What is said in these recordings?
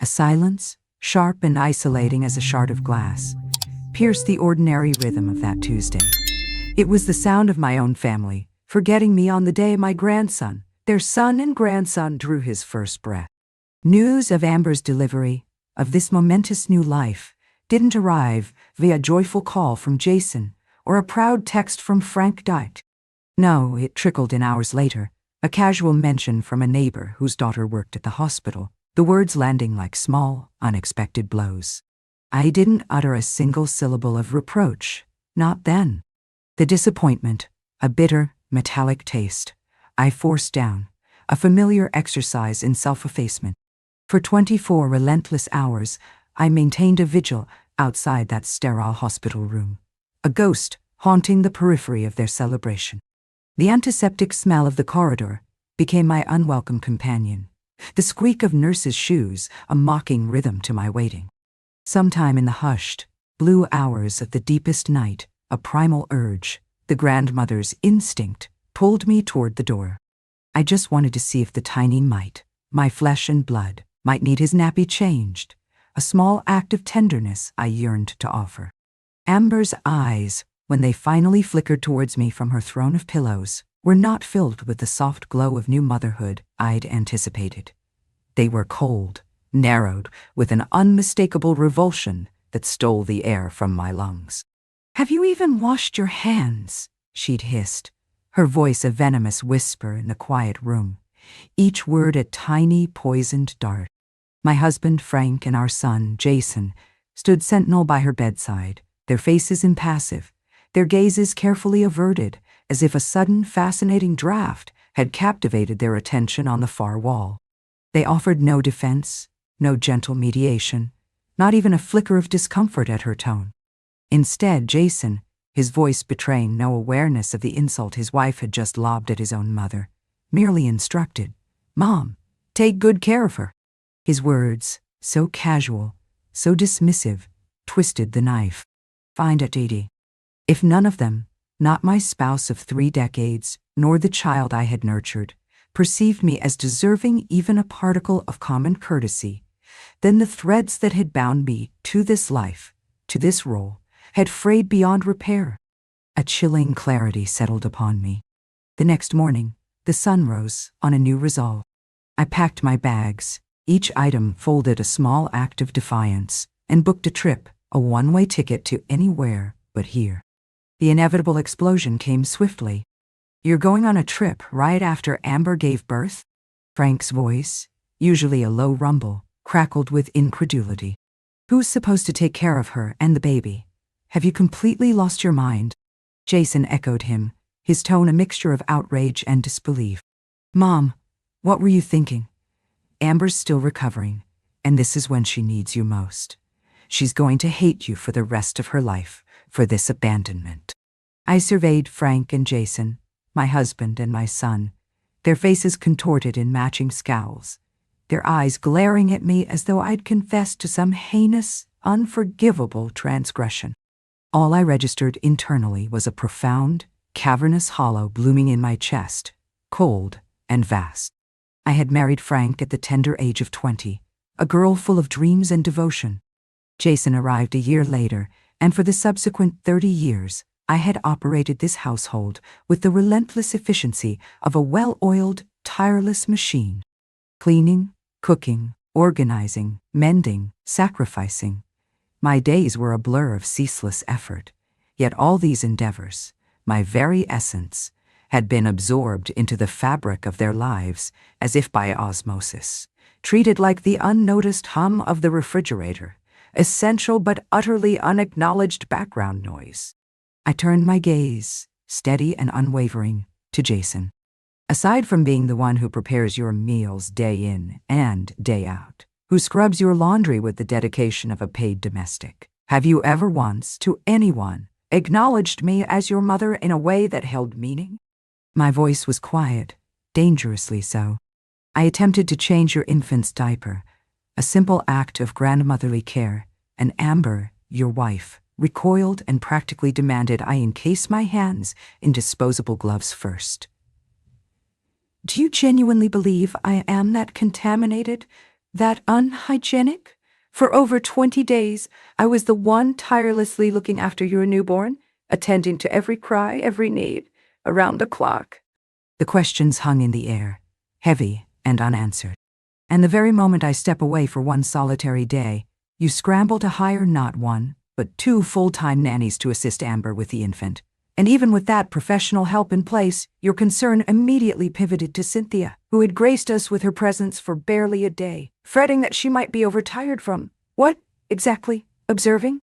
silence, sharp and isolating as a shard of glass, pierced the ordinary rhythm of that Tuesday. It was the sound of my own family, forgetting me on the day my grandson, their son and grandson, drew his first breath. News of Amber's delivery, of this momentous new life, didn't arrive via joyful call from Jason or a proud text from Frank Dyke. No, it trickled in hours later, a casual mention from a neighbor whose daughter worked at the hospital, the words landing like small, unexpected blows. I didn't utter a single syllable of reproach, not then. The disappointment, a bitter, metallic taste, I forced down, a familiar exercise in self-effacement. For 24 relentless hours, I maintained a vigil outside that sterile hospital room, a ghost haunting the periphery of their celebration. The antiseptic smell of the corridor became my unwelcome companion, the squeak of nurses' shoes a mocking rhythm to my waiting. Sometime in the hushed, blue hours of the deepest night, a primal urge, the grandmother's instinct, pulled me toward the door. I just wanted to see if the tiny mite, my flesh and blood, might need his nappy changed, a small act of tenderness I yearned to offer. Amber's eyes, when they finally flickered towards me from her throne of pillows, were not filled with the soft glow of new motherhood I'd anticipated. They were cold, narrowed, with an unmistakable revulsion that stole the air from my lungs. "Have you even washed your hands?" she'd hissed, her voice a venomous whisper in the quiet room, each word a tiny, poisoned dart. My husband, Frank, and our son, Jason, stood sentinel by her bedside, their faces impassive, their gazes carefully averted, as if a sudden, fascinating draft had captivated their attention on the far wall. They offered no defense, no gentle mediation, not even a flicker of discomfort at her tone. Instead, Jason, his voice betraying no awareness of the insult his wife had just lobbed at his own mother, merely instructed, "Mom, take good care of her." His words, so casual, so dismissive, twisted the knife. "Find it, Edie." If none of them, not my spouse of 3 decades, nor the child I had nurtured, perceived me as deserving even a particle of common courtesy, then the threads that had bound me to this life, to this role, had frayed beyond repair. A chilling clarity settled upon me. The next morning, the sun rose on a new resolve. I packed my bags, each item folded a small act of defiance, and booked a trip, a one-way ticket to anywhere but here. The inevitable explosion came swiftly. "You're going on a trip right after Amber gave birth?" Frank's voice, usually a low rumble, crackled with incredulity. "Who's supposed to take care of her and the baby? Have you completely lost your mind?" Jason echoed him, his tone a mixture of outrage and disbelief. "Mom, what were you thinking? Amber's still recovering, and this is when she needs you most. She's going to hate you for the rest of her life, for this abandonment." I surveyed Frank and Jason, my husband and my son, their faces contorted in matching scowls, their eyes glaring at me as though I'd confessed to some heinous, unforgivable transgression. All I registered internally was a profound, cavernous hollow blooming in my chest, cold and vast. I had married Frank at the tender age of 20, a girl full of dreams and devotion. Jason arrived a year later, and for the subsequent 30 years, I had operated this household with the relentless efficiency of a well-oiled, tireless machine. Cleaning, cooking, organizing, mending, sacrificing. My days were a blur of ceaseless effort, yet all these endeavors, my very essence, had been absorbed into the fabric of their lives as if by osmosis, treated like the unnoticed hum of the refrigerator, essential but utterly unacknowledged background noise. I turned my gaze, steady and unwavering, to Jason. Aside from being the one who prepares your meals day in and day out, who scrubs your laundry with the dedication of a paid domestic, have you ever once, to anyone, acknowledged me as your mother in a way that held meaning? My voice was quiet, dangerously so. I attempted to change your infant's diaper, a simple act of grandmotherly care, and Amber, your wife, recoiled and practically demanded I encase my hands in disposable gloves first. "Do you genuinely believe I am that contaminated, That unhygienic? For over 20 days, I was the one tirelessly looking after your newborn, attending to every cry, every need, around the clock. The questions hung in the air, heavy and unanswered. And the very moment I step away for one solitary day, you scramble to hire not one, but two full-time nannies to assist Amber with the infant. And even with that professional help in place, your concern immediately pivoted to Cynthia, who had graced us with her presence for barely a day, fretting that she might be overtired from, what, exactly, observing?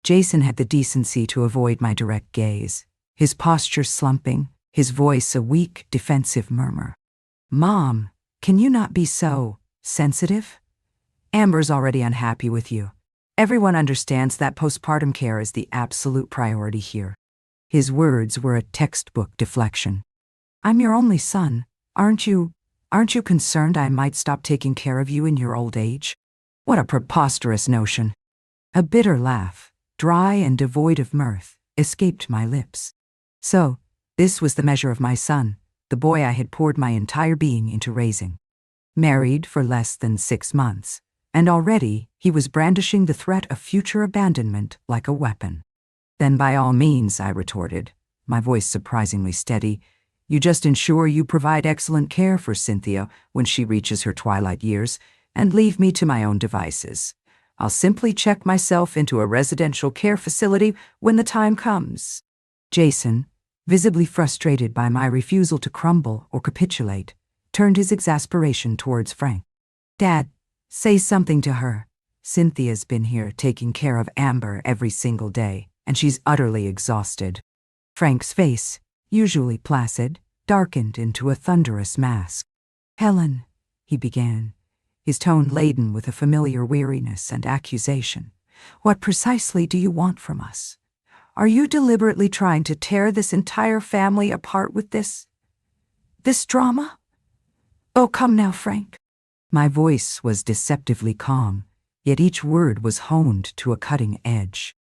Jason had the decency to avoid my direct gaze, his posture slumping, his voice a weak, defensive murmur. Mom, can you not be so sensitive? Amber's already unhappy with you. Everyone understands that postpartum care is the absolute priority here. His words were a textbook deflection. I'm your only son. Aren't you concerned I might stop taking care of you in your old age? What a preposterous notion. A bitter laugh, dry and devoid of mirth, escaped my lips. So, this was the measure of my son, the boy I had poured my entire being into raising. Married for less than 6 months, and already he was brandishing the threat of future abandonment like a weapon. Then by all means, I retorted, my voice surprisingly steady, you just ensure you provide excellent care for Cynthia when she reaches her twilight years, and leave me to my own devices. I'll simply check myself into a residential care facility when the time comes. Jason, visibly frustrated by my refusal to crumble or capitulate, turned his exasperation towards Frank. Dad, say something to her. Cynthia's been here taking care of Amber every single day, and she's utterly exhausted. Frank's face, usually placid, darkened into a thunderous mask. Helen, he began, his tone laden with a familiar weariness and accusation. What precisely do you want from us? Are you deliberately trying to tear this entire family apart with this drama? Oh, come now, Frank. My voice was deceptively calm, yet each word was honed to a cutting edge.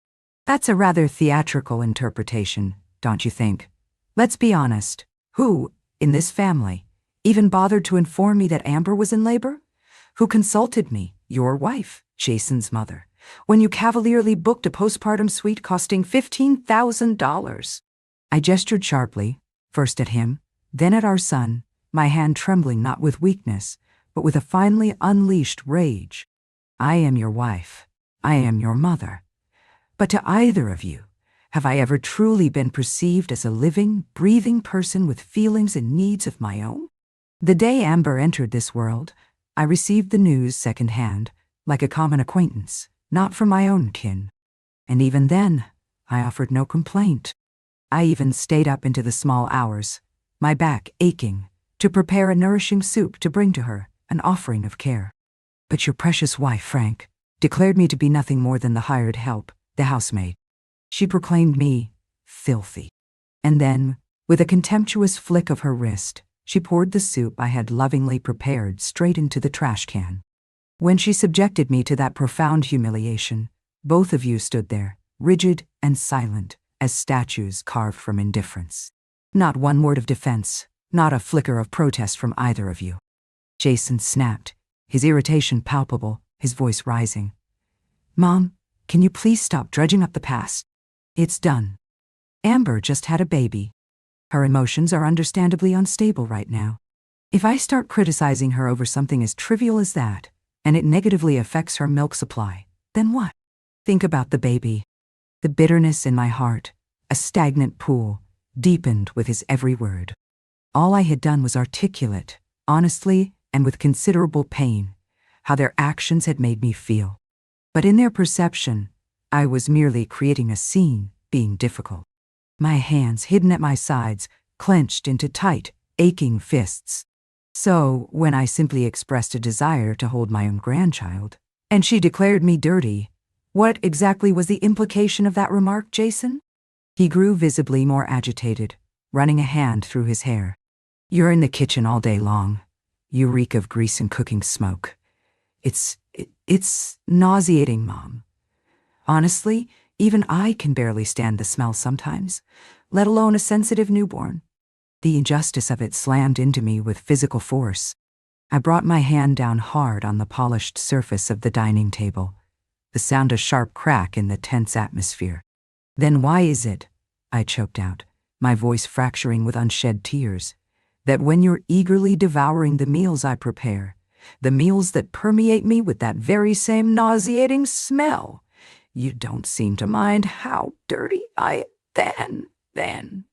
That's a rather theatrical interpretation, don't you think? Let's be honest. Who, in this family, even bothered to inform me that Amber was in labor? Who consulted me, your wife, Jason's mother, when you cavalierly booked a postpartum suite costing $15,000? I gestured sharply, first at him, then at our son, my hand trembling not with weakness, but with a finely unleashed rage. I am your wife. I am your mother. But to either of you, have I ever truly been perceived as a living, breathing person with feelings and needs of my own? The day Amber entered this world, I received the news secondhand, like a common acquaintance, not from my own kin. And even then, I offered no complaint. I even stayed up into the small hours, my back aching, to prepare a nourishing soup to bring to her, an offering of care. But your precious wife, Frank, declared me to be nothing more than the hired help, the housemaid. She proclaimed me filthy. And then, with a contemptuous flick of her wrist, she poured the soup I had lovingly prepared straight into the trash can. When she subjected me to that profound humiliation, both of you stood there, rigid and silent, as statues carved from indifference. Not one word of defense, not a flicker of protest from either of you. Jason snapped, his irritation palpable, his voice rising. Mom, can you please stop dredging up the past? It's done. Amber just had a baby. Her emotions are understandably unstable right now. If I start criticizing her over something as trivial as that, and it negatively affects her milk supply, then what? Think about the baby. The bitterness in my heart, a stagnant pool, deepened with his every word. All I had done was articulate, honestly and with considerable pain, how their actions had made me feel. But in their perception, I was merely creating a scene, being difficult. My hands hidden at my sides, clenched into tight, aching fists. So, when I simply expressed a desire to hold my own grandchild, and she declared me dirty, what exactly was the implication of that remark, Jason? He grew visibly more agitated, running a hand through his hair. You're in the kitchen all day long. You reek of grease and cooking smoke. It's nauseating, Mom. Honestly, even I can barely stand the smell sometimes, let alone a sensitive newborn. The injustice of it slammed into me with physical force. I brought my hand down hard on the polished surface of the dining table, the sound a sharp crack in the tense atmosphere. Then why is it, I choked out, my voice fracturing with unshed tears, that when you're eagerly devouring the meals I prepare, the meals that permeate me with that very same nauseating smell, you don't seem to mind how dirty I then.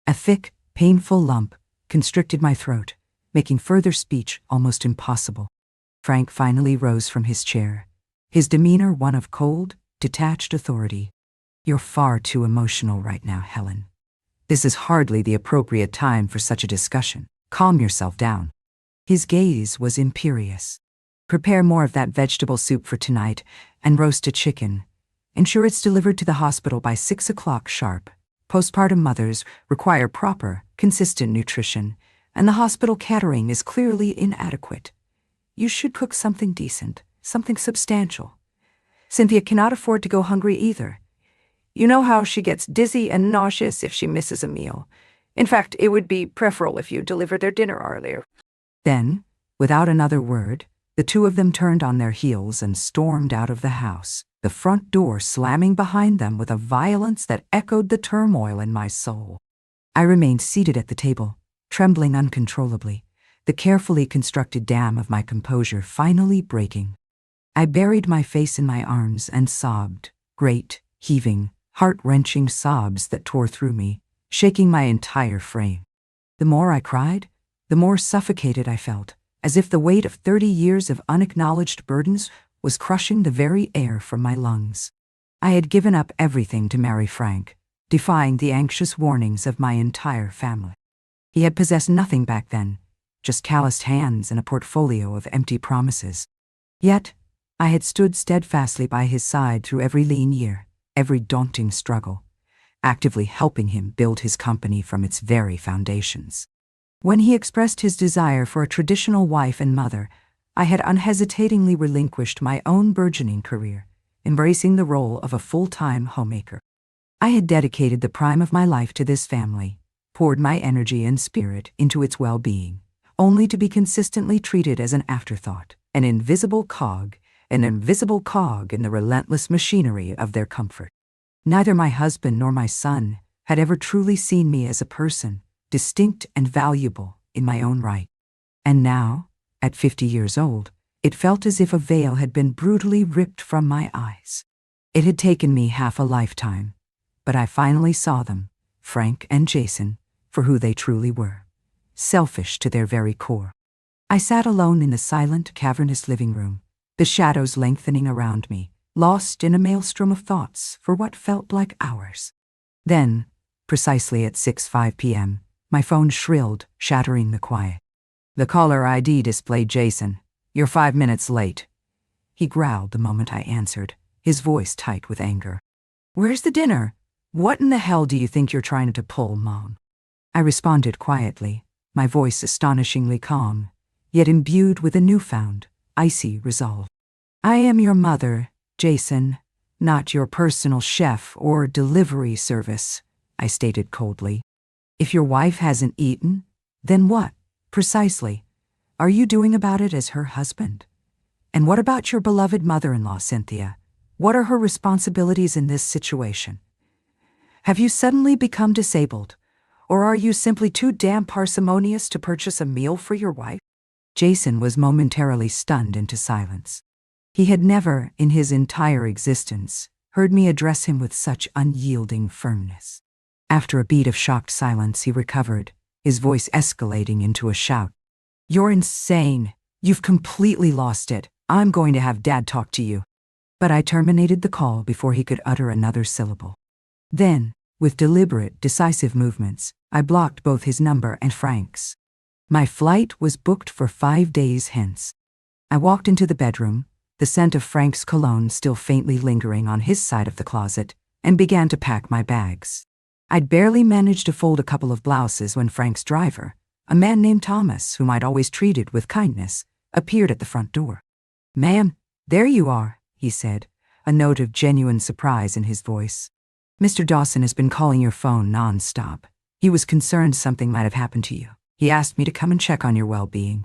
A thick, painful lump constricted my throat, making further speech almost impossible. Frank finally rose from his chair, his demeanor one of cold, detached authority. You're far too emotional right now, Helen. This is hardly the appropriate time for such a discussion. Calm yourself down. His gaze was imperious. Prepare more of that vegetable soup for tonight and roast a chicken. Ensure it's delivered to the hospital by 6 o'clock sharp. Postpartum mothers require proper, consistent nutrition, and the hospital catering is clearly inadequate. You should cook something decent, something substantial. Cynthia cannot afford to go hungry either. You know how she gets dizzy and nauseous if she misses a meal. In fact, it would be preferable if you delivered their dinner earlier. Then, without another word, the two of them turned on their heels and stormed out of the house, the front door slamming behind them with a violence that echoed the turmoil in my soul. I remained seated at the table, trembling uncontrollably, the carefully constructed dam of my composure finally breaking. I buried my face in my arms and sobbed, great, heaving, heart-wrenching sobs that tore through me, shaking my entire frame. The more I cried, the more suffocated I felt, as if the weight of 30 years of unacknowledged burdens was crushing the very air from my lungs. I had given up everything to marry Frank, defying the anxious warnings of my entire family. He had possessed nothing back then, just calloused hands and a portfolio of empty promises. Yet, I had stood steadfastly by his side through every lean year, every daunting struggle, actively helping him build his company from its very foundations. When he expressed his desire for a traditional wife and mother, I had unhesitatingly relinquished my own burgeoning career, embracing the role of a full-time homemaker. I had dedicated the prime of my life to this family, poured my energy and spirit into its well-being, only to be consistently treated as an afterthought, an invisible cog in the relentless machinery of their comfort. Neither my husband nor my son had ever truly seen me as a person, distinct and valuable in my own right. And now, at 50 years old, it felt as if a veil had been brutally ripped from my eyes. It had taken me half a lifetime, but I finally saw them, Frank and Jason, for who they truly were, selfish to their very core. I sat alone in the silent, cavernous living room, the shadows lengthening around me, lost in a maelstrom of thoughts for what felt like hours. Then, precisely at 6:05 p.m., my phone shrilled, shattering the quiet. The caller ID displayed Jason. "You're 5 minutes late." He growled the moment I answered, his voice tight with anger. "Where's the dinner? What in the hell do you think you're trying to pull, Mom?" I responded quietly, my voice astonishingly calm, yet imbued with a newfound, icy resolve. "I am your mother, Jason, not your personal chef or delivery service," I stated coldly. "If your wife hasn't eaten, then what, precisely, are you doing about it as her husband? And what about your beloved mother-in-law, Cynthia? What are her responsibilities in this situation? Have you suddenly become disabled, or are you simply too damn parsimonious to purchase a meal for your wife?" Jason was momentarily stunned into silence. He had never, in his entire existence, heard me address him with such unyielding firmness. After a beat of shocked silence, he recovered, his voice escalating into a shout. "You're insane. You've completely lost it. I'm going to have Dad talk to you." But I terminated the call before he could utter another syllable. Then, with deliberate, decisive movements, I blocked both his number and Frank's. My flight was booked for 5 days hence. I walked into the bedroom, the scent of Frank's cologne still faintly lingering on his side of the closet, and began to pack my bags. I'd barely managed to fold a couple of blouses when Frank's driver, a man named Thomas, whom I'd always treated with kindness, appeared at the front door. "Ma'am, there you are," he said, a note of genuine surprise in his voice. "Mr. Dawson has been calling your phone non-stop. He was concerned something might have happened to you. He asked me to come and check on your well-being."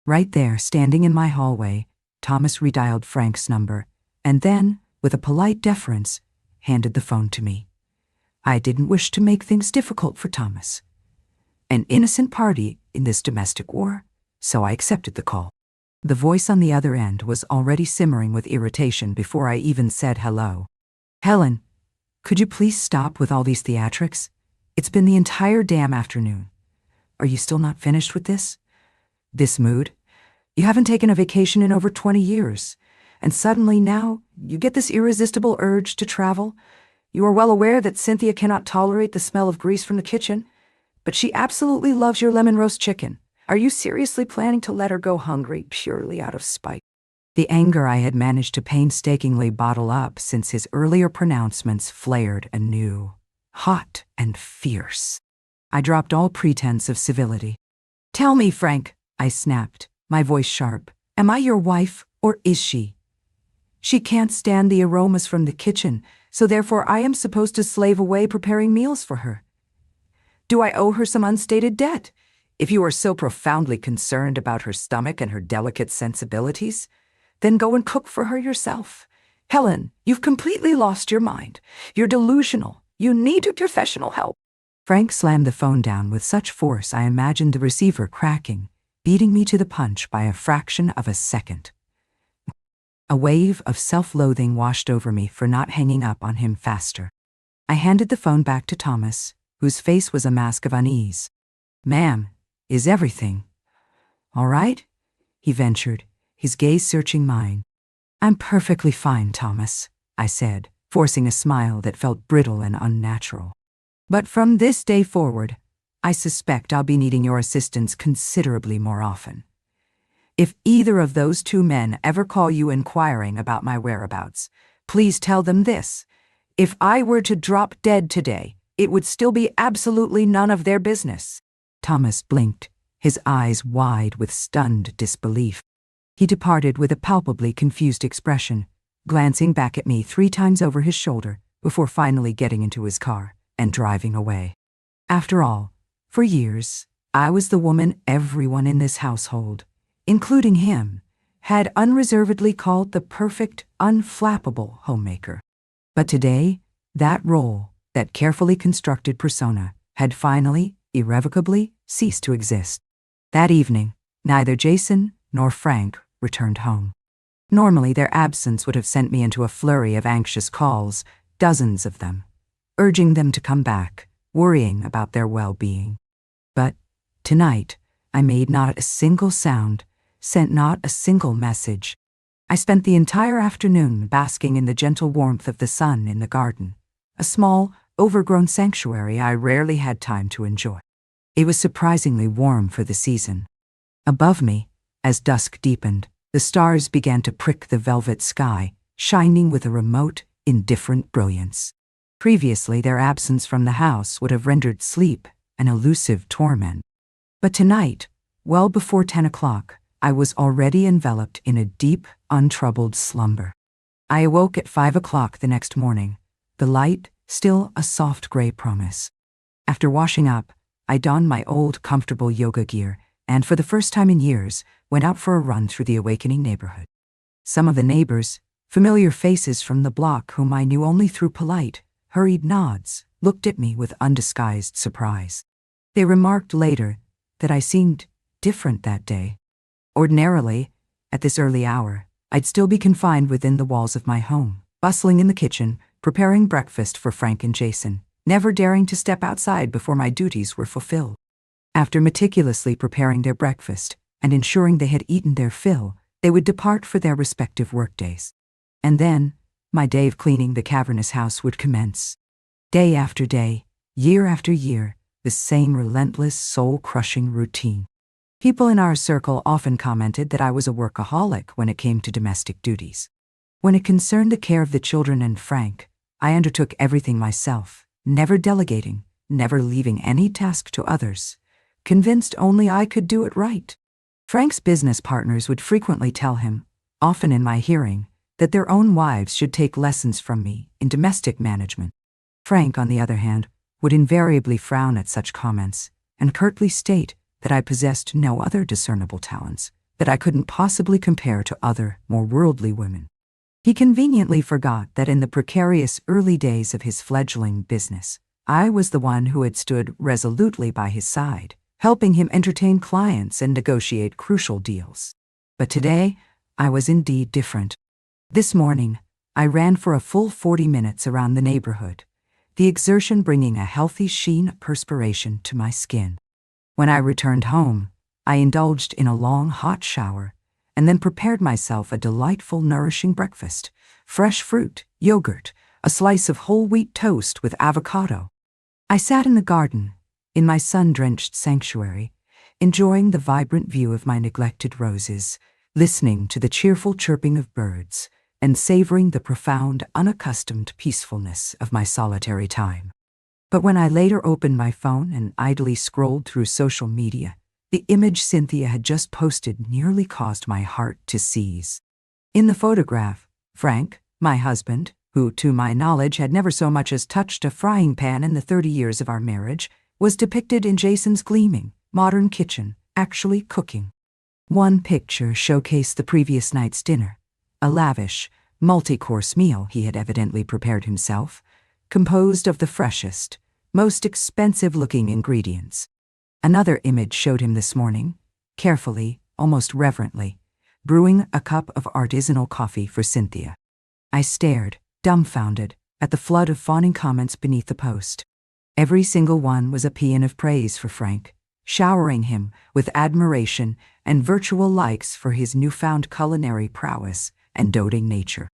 Right there, standing in my hallway, Thomas redialed Frank's number, and then, with a polite deference, handed the phone to me. I didn't wish to make things difficult for Thomas. An innocent party in this domestic war, so I accepted the call. The voice on the other end was already simmering with irritation before I even said hello. Helen, could you please stop with all these theatrics? It's been the entire damn afternoon. Are you still not finished with this? This mood? You haven't taken a vacation in over 20 years, and suddenly now you get this irresistible urge to travel. You are well aware that Cynthia cannot tolerate the smell of grease from the kitchen, but she absolutely loves your lemon roast chicken. Are you seriously planning to let her go hungry purely out of spite? The anger I had managed to painstakingly bottle up since his earlier pronouncements flared anew, hot and fierce. I dropped all pretense of civility. Tell me, Frank, I snapped, my voice sharp. Am I your wife, or is she? She can't stand the aromas from the kitchen, so therefore I am supposed to slave away preparing meals for her. Do I owe her some unstated debt? If you are so profoundly concerned about her stomach and her delicate sensibilities, then go and cook for her yourself. Helen, you've completely lost your mind. You're delusional. You need professional help. Frank slammed the phone down with such force I imagined the receiver cracking, beating me to the punch by a fraction of a second. A wave of self-loathing washed over me for not hanging up on him faster. I handed the phone back to Thomas, whose face was a mask of unease. Ma'am, is everything all right? He ventured, his gaze searching mine. I'm perfectly fine, Thomas, I said, forcing a smile that felt brittle and unnatural. But from this day forward, I suspect I'll be needing your assistance considerably more often. If either of those two men ever call you inquiring about my whereabouts, please tell them this. If I were to drop dead today, it would still be absolutely none of their business. Thomas blinked, his eyes wide with stunned disbelief. He departed with a palpably confused expression, glancing back at me 3 times over his shoulder before finally getting into his car and driving away. After all, for years, I was the woman everyone in this household, including him, had unreservedly called the perfect, unflappable homemaker. But today, that role, that carefully constructed persona, had finally, irrevocably, ceased to exist. That evening, neither Jason nor Frank returned home. Normally, their absence would have sent me into a flurry of anxious calls, dozens of them, urging them to come back, worrying about their well-being. But tonight, I made not a single sound, sent not a single message. I spent the entire afternoon basking in the gentle warmth of the sun in the garden, a small, overgrown sanctuary I rarely had time to enjoy. It was surprisingly warm for the season. Above me, as dusk deepened, the stars began to prick the velvet sky, shining with a remote, indifferent brilliance. Previously, their absence from the house would have rendered sleep an elusive torment. But tonight, well before 10 o'clock, I was already enveloped in a deep, untroubled slumber. I awoke at 5 o'clock the next morning, the light still a soft gray promise. After washing up, I donned my old, comfortable yoga gear and, for the first time in years, went out for a run through the awakening neighborhood. Some of the neighbors, familiar faces from the block whom I knew only through polite, hurried nods, looked at me with undisguised surprise. They remarked later that I seemed different that day. Ordinarily, at this early hour, I'd still be confined within the walls of my home, bustling in the kitchen, preparing breakfast for Frank and Jason, never daring to step outside before my duties were fulfilled. After meticulously preparing their breakfast and ensuring they had eaten their fill, they would depart for their respective workdays. And then, my day of cleaning the cavernous house would commence. Day after day, year after year, the same relentless, soul-crushing routine. People in our circle often commented that I was a workaholic when it came to domestic duties. When it concerned the care of the children and Frank, I undertook everything myself, never delegating, never leaving any task to others, convinced only I could do it right. Frank's business partners would frequently tell him, often in my hearing, that their own wives should take lessons from me in domestic management. Frank, on the other hand, would invariably frown at such comments and curtly state that I possessed no other discernible talents, that I couldn't possibly compare to other, more worldly women. He conveniently forgot that in the precarious early days of his fledgling business, I was the one who had stood resolutely by his side, helping him entertain clients and negotiate crucial deals. But today, I was indeed different. This morning, I ran for a full 40 minutes around the neighborhood, the exertion bringing a healthy sheen of perspiration to my skin. When I returned home, I indulged in a long hot shower and then prepared myself a delightful, nourishing breakfast: fresh fruit, yogurt, a slice of whole wheat toast with avocado. I sat in the garden, in my sun-drenched sanctuary, enjoying the vibrant view of my neglected roses, listening to the cheerful chirping of birds, and savoring the profound, unaccustomed peacefulness of my solitary time. But when I later opened my phone and idly scrolled through social media, the image Cynthia had just posted nearly caused my heart to seize. In the photograph, Frank, my husband, who to my knowledge had never so much as touched a frying pan in the 30 years of our marriage, was depicted in Jason's gleaming, modern kitchen, actually cooking. One picture showcased the previous night's dinner, a lavish, multi-course meal he had evidently prepared himself, composed of the freshest, most expensive-looking ingredients. Another image showed him this morning, carefully, almost reverently, brewing a cup of artisanal coffee for Cynthia. I stared, dumbfounded, at the flood of fawning comments beneath the post. Every single one was a paean of praise for Frank, showering him with admiration and virtual likes for his newfound culinary prowess and doting nature.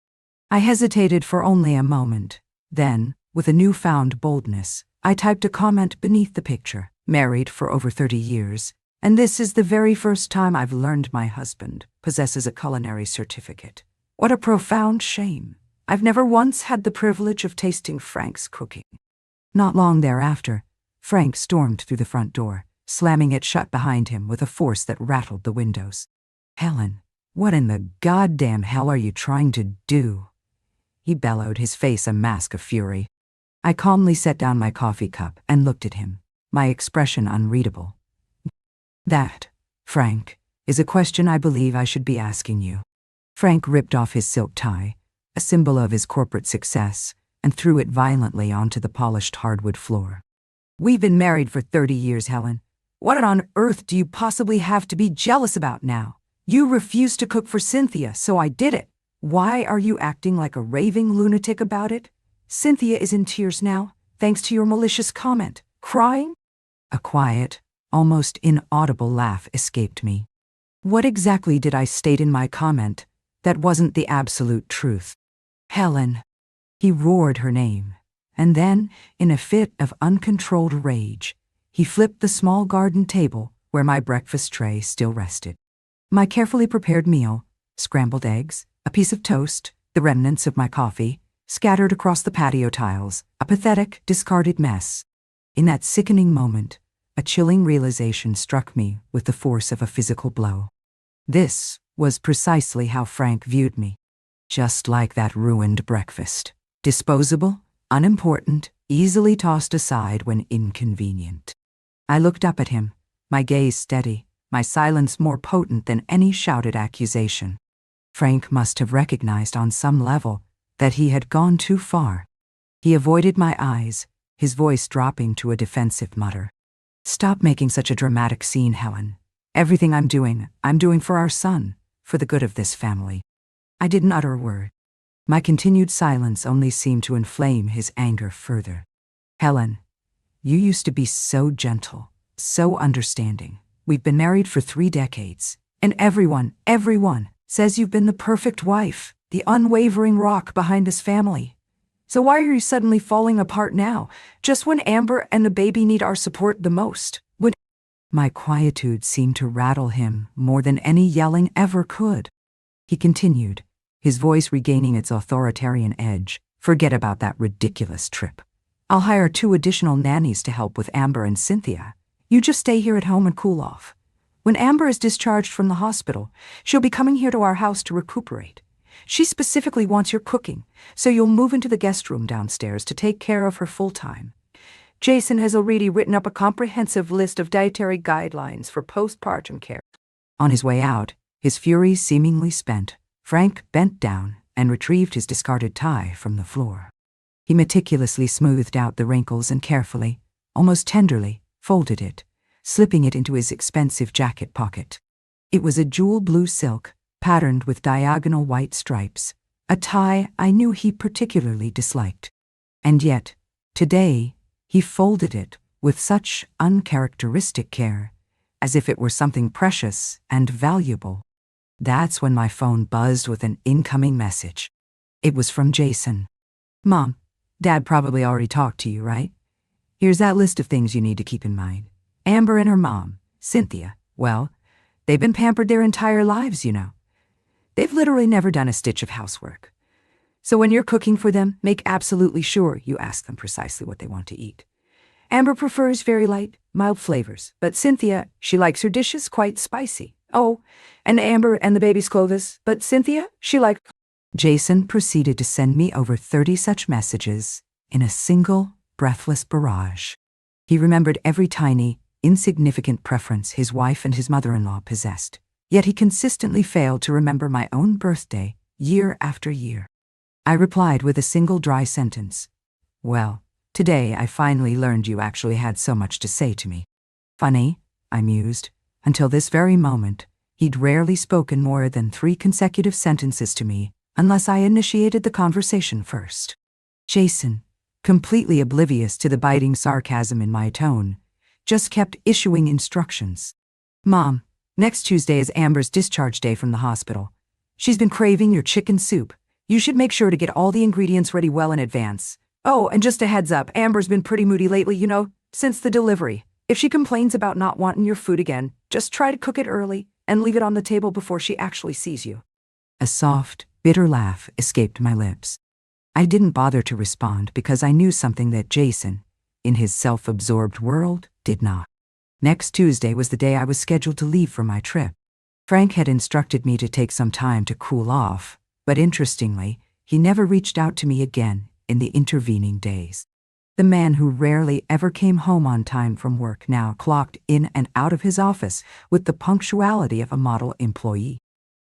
I hesitated for only a moment. Then, with a newfound boldness, I typed a comment beneath the picture: married for over 30 years, and this is the very first time I've learned my husband possesses a culinary certificate. What a profound shame. I've never once had the privilege of tasting Frank's cooking. Not long thereafter, Frank stormed through the front door, slamming it shut behind him with a force that rattled the windows. "Helen, what in the goddamn hell are you trying to do?" he bellowed, his face a mask of fury. I calmly set down my coffee cup and looked at him, my expression unreadable. "That, Frank, is a question I believe I should be asking you." Frank ripped off his silk tie, a symbol of his corporate success, and threw it violently onto the polished hardwood floor. "We've been married for 30 years, Helen. What on earth do you possibly have to be jealous about now? You refused to cook for Cynthia, so I did it. Why are you acting like a raving lunatic about it? Cynthia is in tears now, thanks to your malicious comment. Crying?" A quiet, almost inaudible laugh escaped me. What exactly did I state in my comment that wasn't the absolute truth? "Helen." He roared her name, and then, in a fit of uncontrolled rage, he flipped the small garden table where my breakfast tray still rested. My carefully prepared meal, scrambled eggs, a piece of toast, the remnants of my coffee, scattered across the patio tiles, a pathetic, discarded mess. In that sickening moment, a chilling realization struck me with the force of a physical blow. This was precisely how Frank viewed me. Just like that ruined breakfast. Disposable, unimportant, easily tossed aside when inconvenient. I looked up at him, my gaze steady, my silence more potent than any shouted accusation. Frank must have recognized on some level that he had gone too far. He avoided my eyes, his voice dropping to a defensive mutter. "Stop making such a dramatic scene, Helen. Everything I'm doing for our son, for the good of this family." I didn't utter a word. My continued silence only seemed to inflame his anger further. "Helen, you used to be so gentle, so understanding. We've been married for 3 decades, and everyone says you've been the perfect wife, the unwavering rock behind this family. So why are you suddenly falling apart now, just when Amber and the baby need our support the most?" My quietude seemed to rattle him more than any yelling ever could. He continued, his voice regaining its authoritarian edge. "Forget about that ridiculous trip. I'll hire 2 additional nannies to help with Amber and Cynthia. You just stay here at home and cool off. When Amber is discharged from the hospital, she'll be coming here to our house to recuperate. She specifically wants your cooking, so you'll move into the guest room downstairs to take care of her full-time. Jason has already written up a comprehensive list of dietary guidelines for postpartum care." On his way out, His fury seemingly spent, Frank bent down and retrieved his discarded tie from the floor. He meticulously smoothed out the wrinkles and carefully, almost tenderly, folded it, slipping it into his expensive jacket pocket. It was a jewel blue silk, patterned with diagonal white stripes, a tie I knew he particularly disliked. And yet, today, he folded it with such uncharacteristic care, as if it were something precious and valuable. That's when my phone buzzed with an incoming message. It was from Jason. "Mom, Dad probably already talked to you, right? Here's that list of things you need to keep in mind. Amber and her mom, Cynthia, well, they've been pampered their entire lives, you know. They've literally never done a stitch of housework. So when you're cooking for them, make absolutely sure you ask them precisely what they want to eat. Amber prefers very light, mild flavors, but Cynthia, she likes her dishes quite spicy. Oh, and Amber and the baby's Clovis, but Cynthia, she likes..." Jason proceeded to send me over 30 such messages in a single, breathless barrage. He remembered every tiny, insignificant preference his wife and his mother-in-law possessed, yet he consistently failed to remember my own birthday year after year. I replied with a single dry sentence. "Well, today I finally learned you actually had so much to say to me." Funny, I mused. Until this very moment, he'd rarely spoken more than 3 consecutive sentences to me unless I initiated the conversation first. Jason, completely oblivious to the biting sarcasm in my tone, just kept issuing instructions. "Mom, next Tuesday is Amber's discharge day from the hospital. She's been craving your chicken soup. You should make sure to get all the ingredients ready well in advance. Oh, and just a heads up, Amber's been pretty moody lately, you know, since the delivery. If she complains about not wanting your food again, just try to cook it early and leave it on the table before she actually sees you." A soft, bitter laugh escaped my lips. I didn't bother to respond because I knew something that Jason, in his self-absorbed world, did not. Next Tuesday was the day I was scheduled to leave for my trip. Frank had instructed me to take some time to cool off, but interestingly, he never reached out to me again in the intervening days. The man who rarely ever came home on time from work now clocked in and out of his office with the punctuality of a model employee.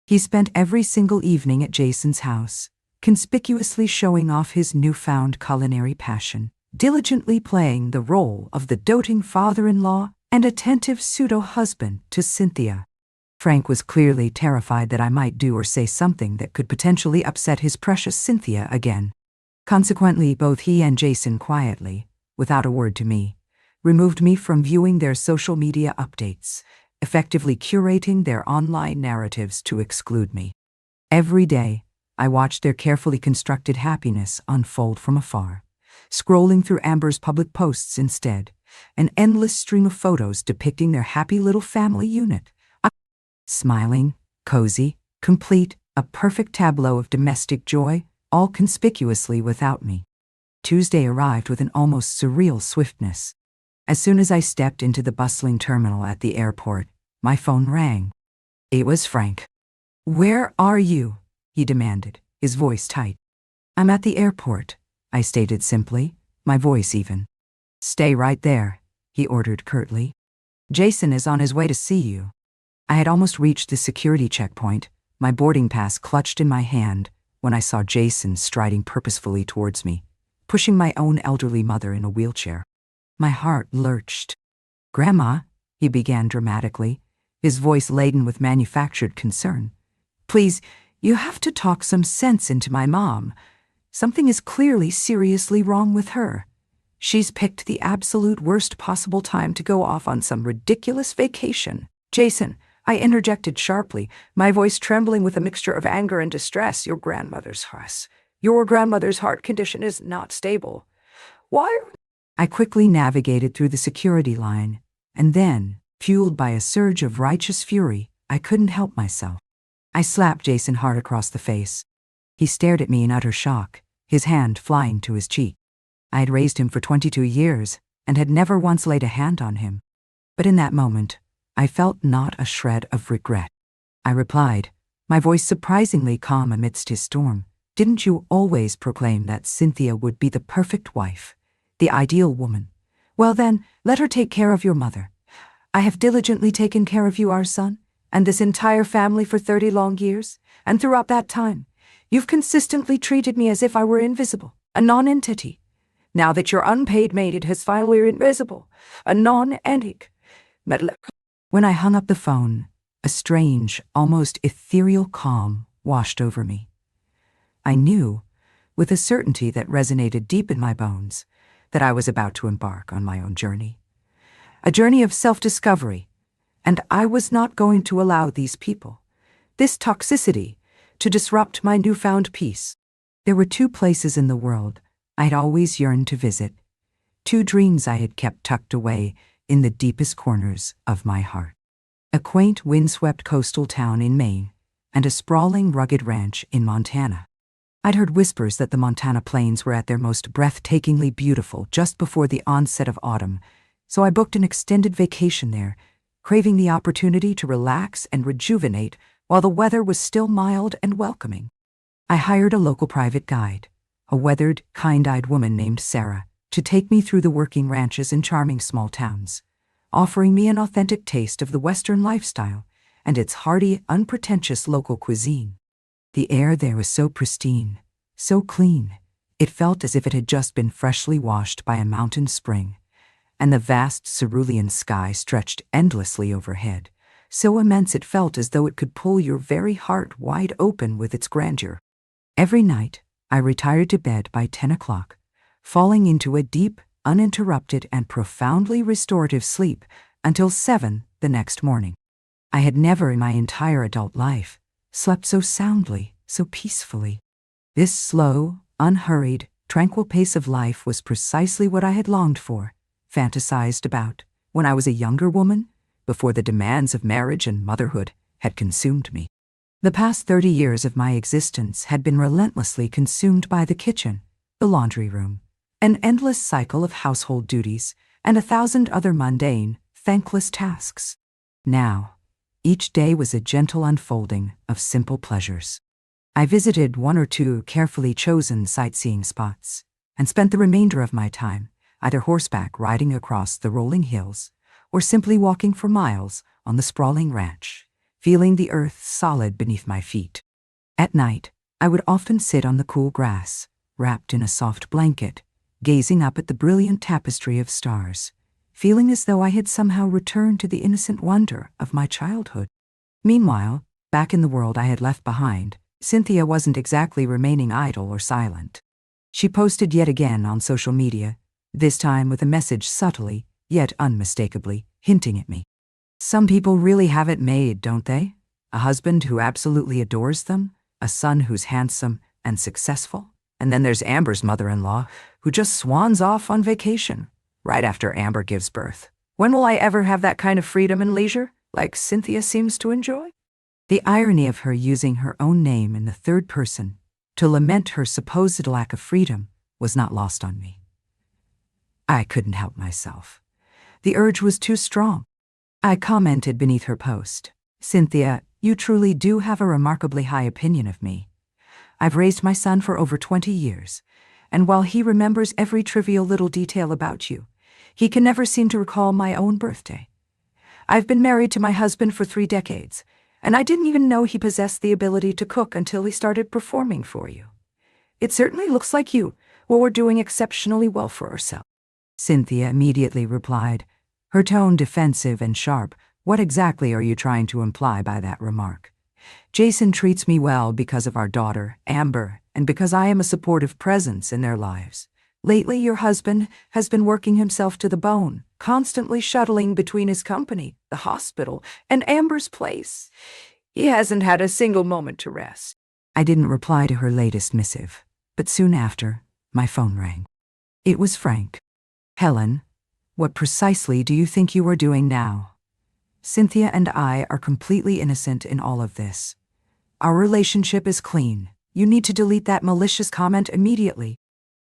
He spent every single evening at Jason's house, conspicuously showing off his newfound culinary passion, diligently playing the role of the doting father-in-law and attentive pseudo-husband to Cynthia. Frank was clearly terrified that I might do or say something that could potentially upset his precious Cynthia again. Consequently, both he and Jason quietly, without a word to me, removed me from viewing their social media updates, effectively curating their online narratives to exclude me. Every day, I watched their carefully constructed happiness unfold from afar, scrolling through Amber's public posts instead, an endless stream of photos depicting their happy little family unit. Smiling, cozy, complete, a perfect tableau of domestic joy, all conspicuously without me. Tuesday arrived with an almost surreal swiftness. As soon as I stepped into the bustling terminal at the airport, my phone rang. It was Frank. "Where are you?" he demanded, his voice tight. "I'm at the airport," I stated simply, my voice even. "Stay right there," he ordered curtly. "Jason is on his way to see you." I had almost reached the security checkpoint, my boarding pass clutched in my hand, when I saw Jason striding purposefully towards me, pushing my own elderly mother in a wheelchair. My heart lurched. "Grandma," he began dramatically, his voice laden with manufactured concern. "Please, you have to talk some sense into my mom. Something is clearly seriously wrong with her. She's picked the absolute worst possible time to go off on some ridiculous vacation." "Jason," I interjected sharply, my voice trembling with a mixture of anger and distress, Your grandmother's heart condition is not stable. Why?" I quickly navigated through the security line, and then, fueled by a surge of righteous fury, I couldn't help myself. I slapped Jason hard across the face. He stared at me in utter shock, his hand flying to his cheek. I had raised him for 22 years and had never once laid a hand on him. But in that moment, I felt not a shred of regret. I replied, my voice surprisingly calm amidst his storm. "Didn't you always proclaim that Cynthia would be the perfect wife, the ideal woman? Well then, let her take care of your mother. I have diligently taken care of you, our son, and this entire family for 30 long years, and throughout that time, you've consistently treated me as if I were invisible, a non-entity. Now that your unpaid maid has finally invisible, a non-entity. When I hung up the phone, a strange, almost ethereal calm washed over me. I knew, with a certainty that resonated deep in my bones, that I was about to embark on my own journey. A journey of self-discovery, and I was not going to allow these people, this toxicity, to disrupt my newfound peace. There were 2 places in the world I'd always yearned to visit, 2 dreams I had kept tucked away in the deepest corners of my heart. A quaint, windswept coastal town in Maine and a sprawling, rugged ranch in Montana. I'd heard whispers that the Montana plains were at their most breathtakingly beautiful just before the onset of autumn, so I booked an extended vacation there, craving the opportunity to relax and rejuvenate while the weather was still mild and welcoming. I hired a local private guide, a weathered, kind-eyed woman named Sarah, to take me through the working ranches and charming small towns, offering me an authentic taste of the Western lifestyle and its hearty, unpretentious local cuisine. The air there was so pristine, so clean, it felt as if it had just been freshly washed by a mountain spring, and the vast cerulean sky stretched endlessly overhead, so immense it felt as though it could pull your very heart wide open with its grandeur. Every night, I retired to bed by 10 o'clock, falling into a deep, uninterrupted, and profoundly restorative sleep until 7 the next morning. I had never in my entire adult life slept so soundly, so peacefully. This slow, unhurried, tranquil pace of life was precisely what I had longed for, fantasized about, when I was a younger woman, before the demands of marriage and motherhood had consumed me. The past 30 years of my existence had been relentlessly consumed by the kitchen, the laundry room, an endless cycle of household duties, and 1,000 other mundane, thankless tasks. Now, each day was a gentle unfolding of simple pleasures. I visited 1 or 2 carefully chosen sightseeing spots, and spent the remainder of my time either horseback riding across the rolling hills, or simply walking for miles on the sprawling ranch, feeling the earth solid beneath my feet. At night, I would often sit on the cool grass, wrapped in a soft blanket, gazing up at the brilliant tapestry of stars, feeling as though I had somehow returned to the innocent wonder of my childhood. Meanwhile, back in the world I had left behind, Cynthia wasn't exactly remaining idle or silent. She posted yet again on social media, this time with a message subtly, yet unmistakably, hinting at me. Some people really have it made, don't they? A husband who absolutely adores them, a son who's handsome and successful, and then there's Amber's mother-in-law, who just swans off on vacation, right after Amber gives birth. When will I ever have that kind of freedom and leisure, like Cynthia seems to enjoy? The irony of her using her own name in the third person to lament her supposed lack of freedom was not lost on me. I couldn't help myself. The urge was too strong. I commented beneath her post, "Cynthia, you truly do have a remarkably high opinion of me. I've raised my son for over 20 years, and while he remembers every trivial little detail about you, he can never seem to recall my own birthday. I've been married to my husband for 3 decades, and I didn't even know he possessed the ability to cook until he started performing for you. It certainly looks like we're doing exceptionally well for ourselves." Cynthia immediately replied, her tone defensive and sharp. "What exactly are you trying to imply by that remark? Jason treats me well because of our daughter, Amber, and because I am a supportive presence in their lives. Lately, your husband has been working himself to the bone, constantly shuttling between his company, the hospital, and Amber's place. He hasn't had a single moment to rest." I didn't reply to her latest missive, but soon after, my phone rang. It was Frank. "Helen, what precisely do you think you are doing now? Cynthia and I are completely innocent in all of this. Our relationship is clean. You need to delete that malicious comment immediately."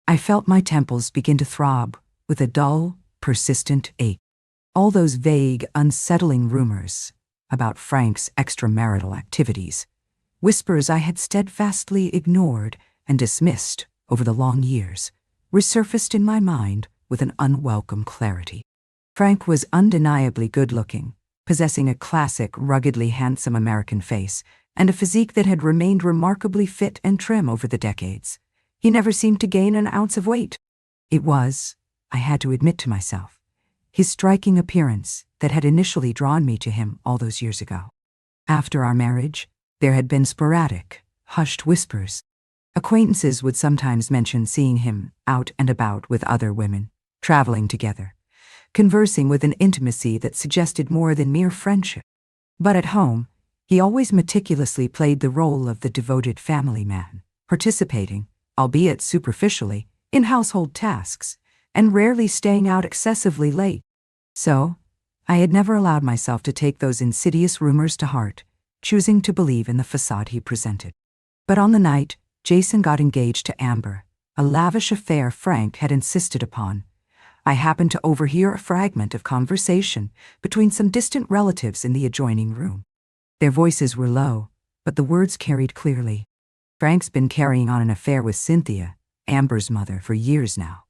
I felt my temples begin to throb with a dull, persistent ache. All those vague, unsettling rumors about Frank's extramarital activities, whispers I had steadfastly ignored and dismissed over the long years, resurfaced in my mind with an unwelcome clarity. Frank was undeniably good-looking, possessing a classic, ruggedly handsome American face and a physique that had remained remarkably fit and trim over the decades. He never seemed to gain an ounce of weight. It was, I had to admit to myself, his striking appearance that had initially drawn me to him all those years ago. After our marriage, there had been sporadic, hushed whispers. Acquaintances would sometimes mention seeing him out and about with other women, traveling together, conversing with an intimacy that suggested more than mere friendship. But at home, he always meticulously played the role of the devoted family man, participating, albeit superficially, in household tasks, and rarely staying out excessively late. So, I had never allowed myself to take those insidious rumors to heart, choosing to believe in the facade he presented. But on the night Jason got engaged to Amber, a lavish affair Frank had insisted upon, I happened to overhear a fragment of conversation between some distant relatives in the adjoining room. Their voices were low, but the words carried clearly. Frank's been carrying on an affair with Cynthia, Amber's mother, for years now.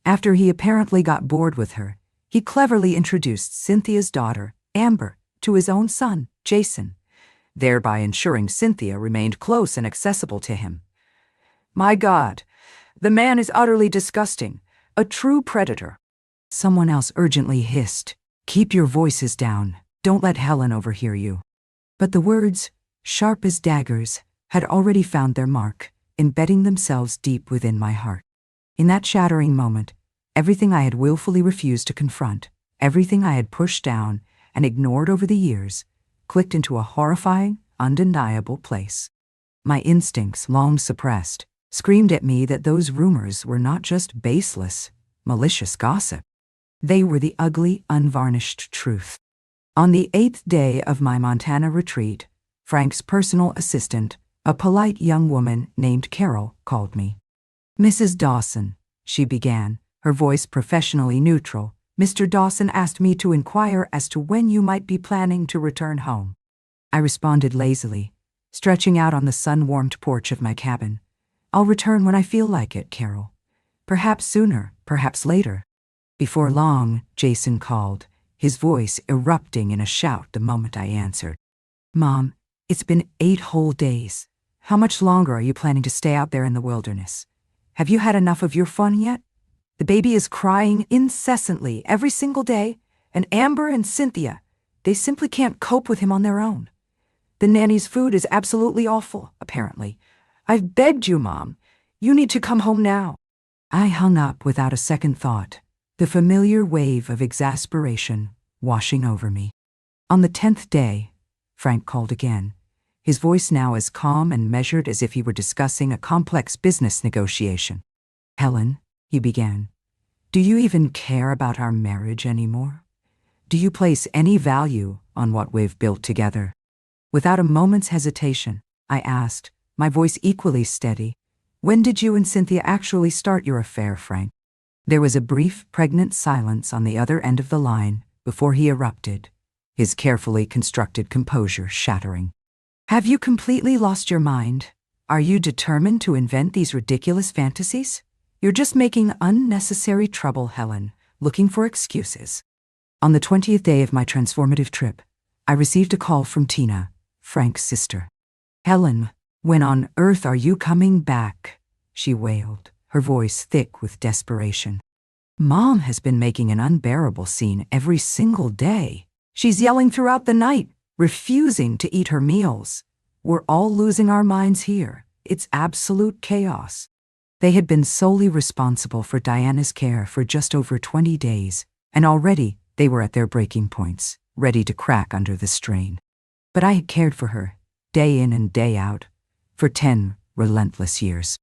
After he apparently got bored with her, he cleverly introduced Cynthia's daughter, Amber, to his own son, Jason, thereby ensuring Cynthia remained close and accessible to him. My God, the man is utterly disgusting, a true predator. Someone else urgently hissed, "Keep your voices down, don't let Helen overhear you." But the words, sharp as daggers, had already found their mark, embedding themselves deep within my heart. In that shattering moment, everything I had willfully refused to confront, everything I had pushed down and ignored over the years, clicked into a horrifying, undeniable place. My instincts, long suppressed, screamed at me that those rumors were not just baseless, malicious gossip. They were the ugly, unvarnished truth. On the 8th day of my Montana retreat, Frank's personal assistant, a polite young woman named Carol, called me. "Mrs. Dawson," she began, her voice professionally neutral, "Mr. Dawson asked me to inquire as to when you might be planning to return home." I responded lazily, stretching out on the sun-warmed porch of my cabin. "I'll return when I feel like it, Carol. Perhaps sooner, perhaps later." Before long, Jason called, his voice erupting in a shout the moment I answered. "Mom, it's been 8 whole days. How much longer are you planning to stay out there in the wilderness? Have you had enough of your fun yet? The baby is crying incessantly every single day, and Amber and Cynthia, they simply can't cope with him on their own. The nanny's food is absolutely awful, apparently. I've begged you, Mom. You need to come home now." I hung up without a second thought, the familiar wave of exasperation washing over me. On the 10th day, Frank called again, his voice now as calm and measured as if he were discussing a complex business negotiation. "Helen," he began, "do you even care about our marriage anymore? Do you place any value on what we've built together?" Without a moment's hesitation, I asked, my voice equally steady, "When did you and Cynthia actually start your affair, Frank?" There was a brief, pregnant silence on the other end of the line before he erupted, his carefully constructed composure shattering. "Have you completely lost your mind? Are you determined to invent these ridiculous fantasies? You're just making unnecessary trouble, Helen, looking for excuses." On the 20th day of my transformative trip, I received a call from Tina, Frank's sister. "Helen, when on earth are you coming back?" she wailed, her voice thick with desperation. "Mom has been making an unbearable scene every single day. She's yelling throughout the night, refusing to eat her meals. We're all losing our minds here. It's absolute chaos." They had been solely responsible for Diana's care for just over 20 days, and already they were at their breaking points, ready to crack under the strain. But I had cared for her, day in and day out, for 10 relentless years.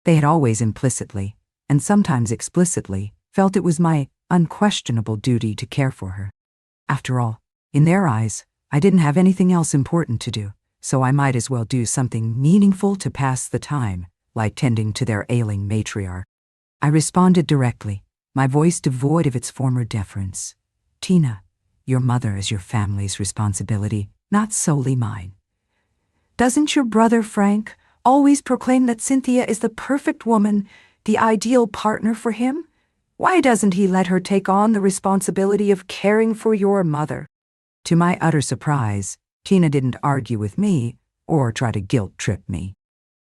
They had always implicitly, and sometimes explicitly, felt it was my unquestionable duty to care for her. After all, in their eyes, I didn't have anything else important to do, so I might as well do something meaningful to pass the time, like tending to their ailing matriarch. I responded directly, my voice devoid of its former deference. "Tina, your mother is your family's responsibility, not solely mine. Doesn't your brother Frank always proclaim that Cynthia is the perfect woman, the ideal partner for him? Why doesn't he let her take on the responsibility of caring for your mother?" To my utter surprise, Tina didn't argue with me or try to guilt-trip me.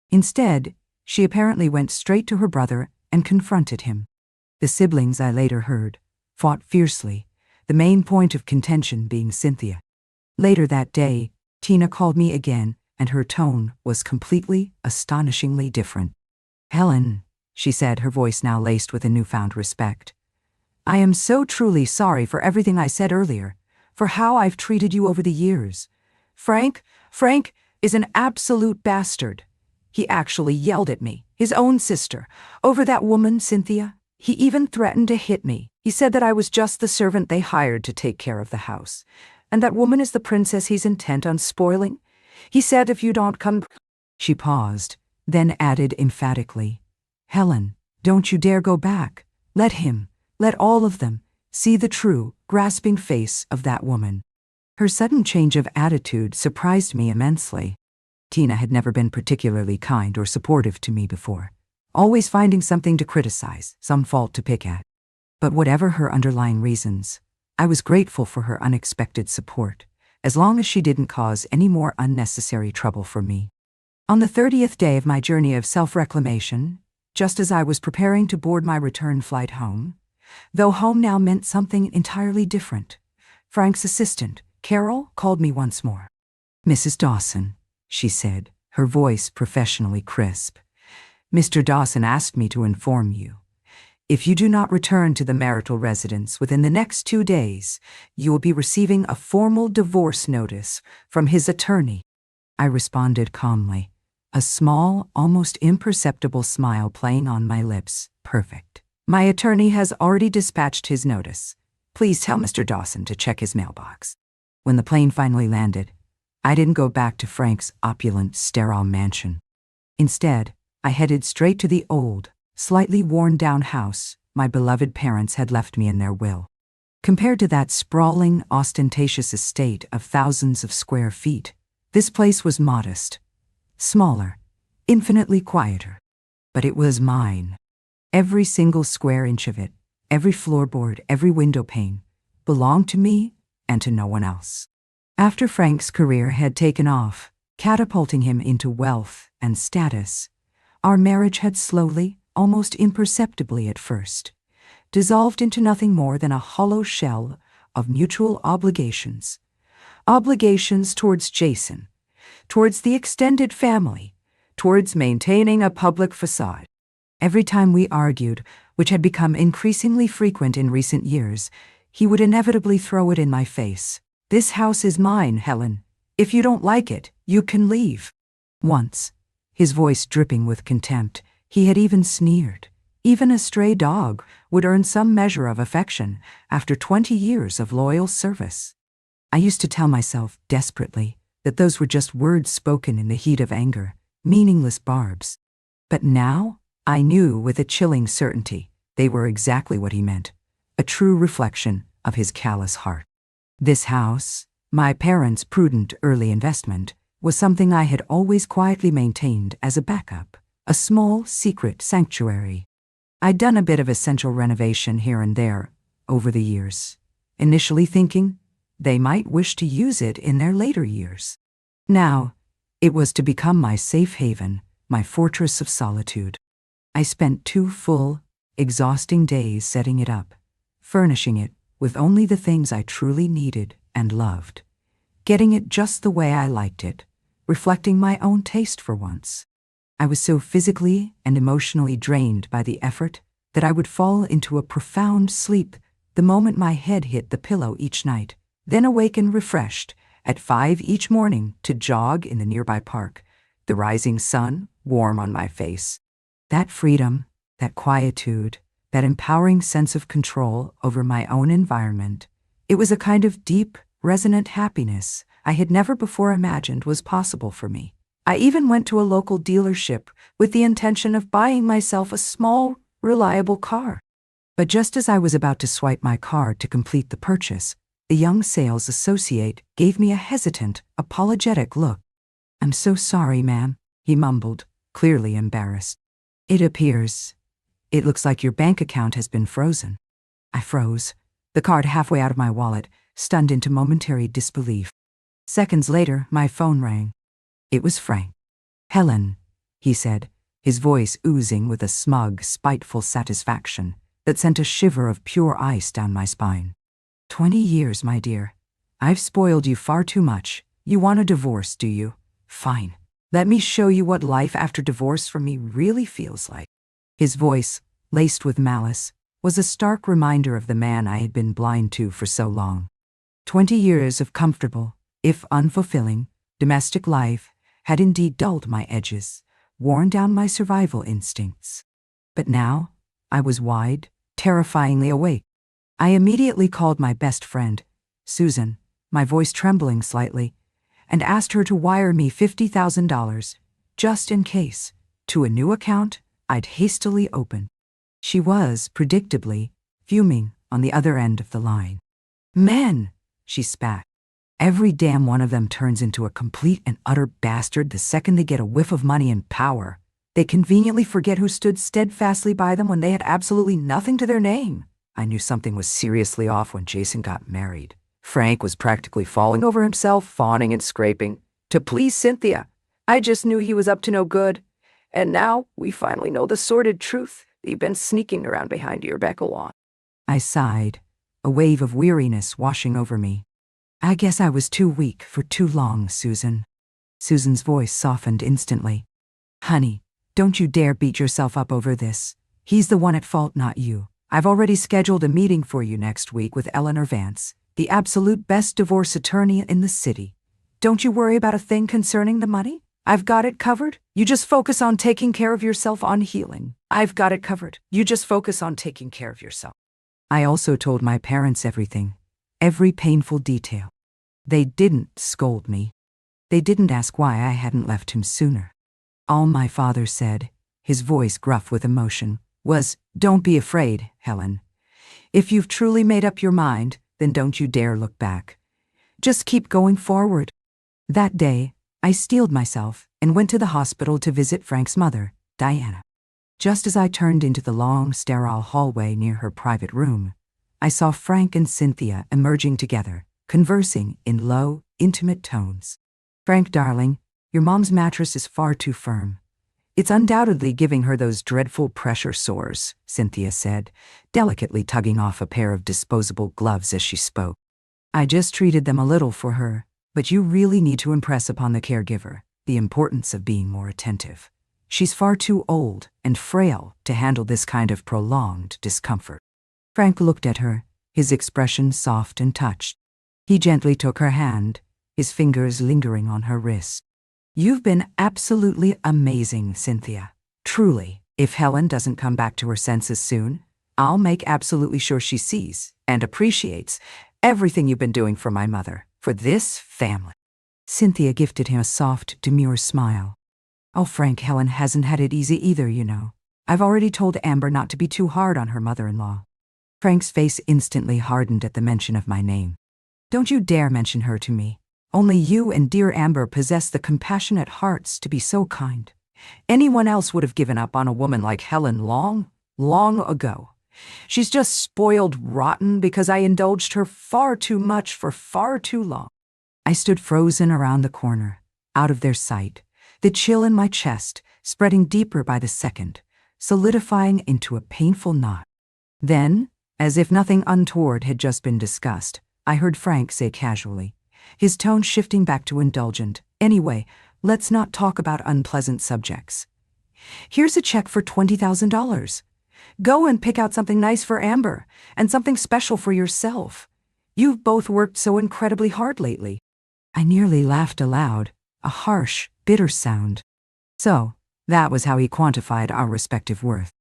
Instead, she apparently went straight to her brother and confronted him. The siblings, I later heard, fought fiercely, the main point of contention being Cynthia. Later that day, Tina called me again, and her tone was completely, astonishingly different. "Helen," she said, her voice now laced with a newfound respect, "I am so truly sorry for everything I said earlier, for how I've treated you over the years. Frank is an absolute bastard. He actually yelled at me, his own sister, over that woman, Cynthia. He even threatened to hit me. He said that I was just the servant they hired to take care of the house, and that woman is the princess he's intent on spoiling. He said if you don't come—" She paused, then added emphatically, "Helen, don't you dare go back. Let all of them, see the true, grasping face of that woman." Her sudden change of attitude surprised me immensely. Tina had never been particularly kind or supportive to me before, always finding something to criticize, some fault to pick at. But whatever her underlying reasons, I was grateful for her unexpected support, as long as she didn't cause any more unnecessary trouble for me. On the 30th day of my journey of self-reclamation, just as I was preparing to board my return flight home, though home now meant something entirely different, Frank's assistant, Carol, called me once more. "Mrs. Dawson," she said, her voice professionally crisp, "Mr. Dawson asked me to inform you. If you do not return to the marital residence within the next 2 days, you will be receiving a formal divorce notice from his attorney." I responded calmly, a small, almost imperceptible smile playing on my lips. "Perfect. My attorney has already dispatched his notice. Please tell Mr. Dawson to check his mailbox." When the plane finally landed, I didn't go back to Frank's opulent, sterile mansion. Instead, I headed straight to the old, slightly worn-down house my beloved parents had left me in their will. Compared to that sprawling, ostentatious estate of thousands of square feet, this place was modest, smaller, infinitely quieter. But it was mine. Every single square inch of it, every floorboard, every window pane, belonged to me and to no one else. After Frank's career had taken off, catapulting him into wealth and status, our marriage had slowly, almost imperceptibly at first, dissolved into nothing more than a hollow shell of mutual obligations. Obligations towards Jason, towards the extended family, towards maintaining a public facade. Every time we argued, which had become increasingly frequent in recent years, he would inevitably throw it in my face. "This house is mine, Helen. If you don't like it, you can leave." Once, his voice dripping with contempt, he had even sneered. Even a stray dog would earn some measure of affection after 20 years of loyal service. I used to tell myself, desperately, that those were just words spoken in the heat of anger, meaningless barbs. But now, I knew with a chilling certainty they were exactly what he meant, a true reflection of his callous heart. This house, my parents' prudent early investment, was something I had always quietly maintained as a backup, a small, secret sanctuary. I'd done a bit of essential renovation here and there over the years, initially thinking they might wish to use it in their later years. Now, it was to become my safe haven, my fortress of solitude. I spent 2 full, exhausting days setting it up, furnishing it with only the things I truly needed and loved, getting it just the way I liked it, reflecting my own taste for once. I was so physically and emotionally drained by the effort that I would fall into a profound sleep the moment my head hit the pillow each night, then awaken refreshed at 5 each morning to jog in the nearby park, the rising sun warm on my face. That freedom, that quietude, that empowering sense of control over my own environment, it was a kind of deep, resonant happiness I had never before imagined was possible for me. I even went to a local dealership with the intention of buying myself a small, reliable car. But just as I was about to swipe my card to complete the purchase, the young sales associate gave me a hesitant, apologetic look. "I'm so sorry, ma'am," he mumbled, clearly embarrassed. It looks like your bank account has been frozen." I froze, the card halfway out of my wallet, stunned into momentary disbelief. Seconds later, my phone rang. It was Frank. "Helen," he said, his voice oozing with a smug, spiteful satisfaction that sent a shiver of pure ice down my spine. 20 years, my dear. I've spoiled you far too much. You want a divorce, do you? Fine. Let me show you what life after divorce from me really feels like." His voice, laced with malice, was a stark reminder of the man I had been blind to for so long. 20 years of comfortable, if unfulfilling, domestic life had indeed dulled my edges, worn down my survival instincts. But now, I was wide, terrifyingly awake. I immediately called my best friend, Susan, my voice trembling slightly, and asked her to wire me $50,000, just in case, to a new account I'd hastily opened. She was, predictably, fuming on the other end of the line. "Men," she spat. "Every damn one of them turns into a complete and utter bastard the second they get a whiff of money and power. They conveniently forget who stood steadfastly by them when they had absolutely nothing to their name." I knew something was seriously off when Jason got married. Frank was practically falling over himself, fawning and scraping, to please Cynthia. I just knew he was up to no good. And now we finally know the sordid truth that you've been sneaking around behind your back along. I sighed, a wave of weariness washing over me. "I guess I was too weak for too long, Susan." Susan's voice softened instantly. "Honey, don't you dare beat yourself up over this. He's the one at fault, not you. I've already scheduled a meeting for you next week with Eleanor Vance, the absolute best divorce attorney in the city. Don't you worry about a thing concerning the money. I've got it covered. You just focus on taking care of yourself, on healing. I've got it covered. You just focus on taking care of yourself." I also told my parents everything, every painful detail. They didn't scold me. They didn't ask why I hadn't left him sooner. All my father said, his voice gruff with emotion, was, "Don't be afraid, Helen. If you've truly made up your mind, then don't you dare look back. Just keep going forward." That day, I steeled myself and went to the hospital to visit Frank's mother, Diana. Just as I turned into the long, sterile hallway near her private room, I saw Frank and Cynthia emerging together, conversing in low, intimate tones. "Frank, darling, your mom's mattress is far too firm. It's undoubtedly giving her those dreadful pressure sores," Cynthia said, delicately tugging off a pair of disposable gloves as she spoke. "I just treated them a little for her, but you really need to impress upon the caregiver the importance of being more attentive. She's far too old and frail to handle this kind of prolonged discomfort." Frank looked at her, his expression soft and touched. He gently took her hand, his fingers lingering on her wrist. "You've been absolutely amazing, Cynthia. Truly, if Helen doesn't come back to her senses soon, I'll make absolutely sure she sees and appreciates everything you've been doing for my mother, for this family." Cynthia gifted him a soft, demure smile. "Oh, Frank, Helen hasn't had it easy either, you know. I've already told Amber not to be too hard on her mother-in-law." Frank's face instantly hardened at the mention of my name. "Don't you dare mention her to me. Only you and dear Amber possess the compassionate hearts to be so kind. Anyone else would have given up on a woman like Helen long, long ago. She's just spoiled rotten because I indulged her far too much for far too long." I stood frozen around the corner, out of their sight, the chill in my chest spreading deeper by the second, solidifying into a painful knot. Then, as if nothing untoward had just been discussed, I heard Frank say casually, his tone shifting back to indulgent, "Anyway, let's not talk about unpleasant subjects. Here's a check for $20,000. Go and pick out something nice for Amber and something special for yourself. You've both worked so incredibly hard lately." I nearly laughed aloud, a harsh, bitter sound. So, that was how he quantified our respective worth.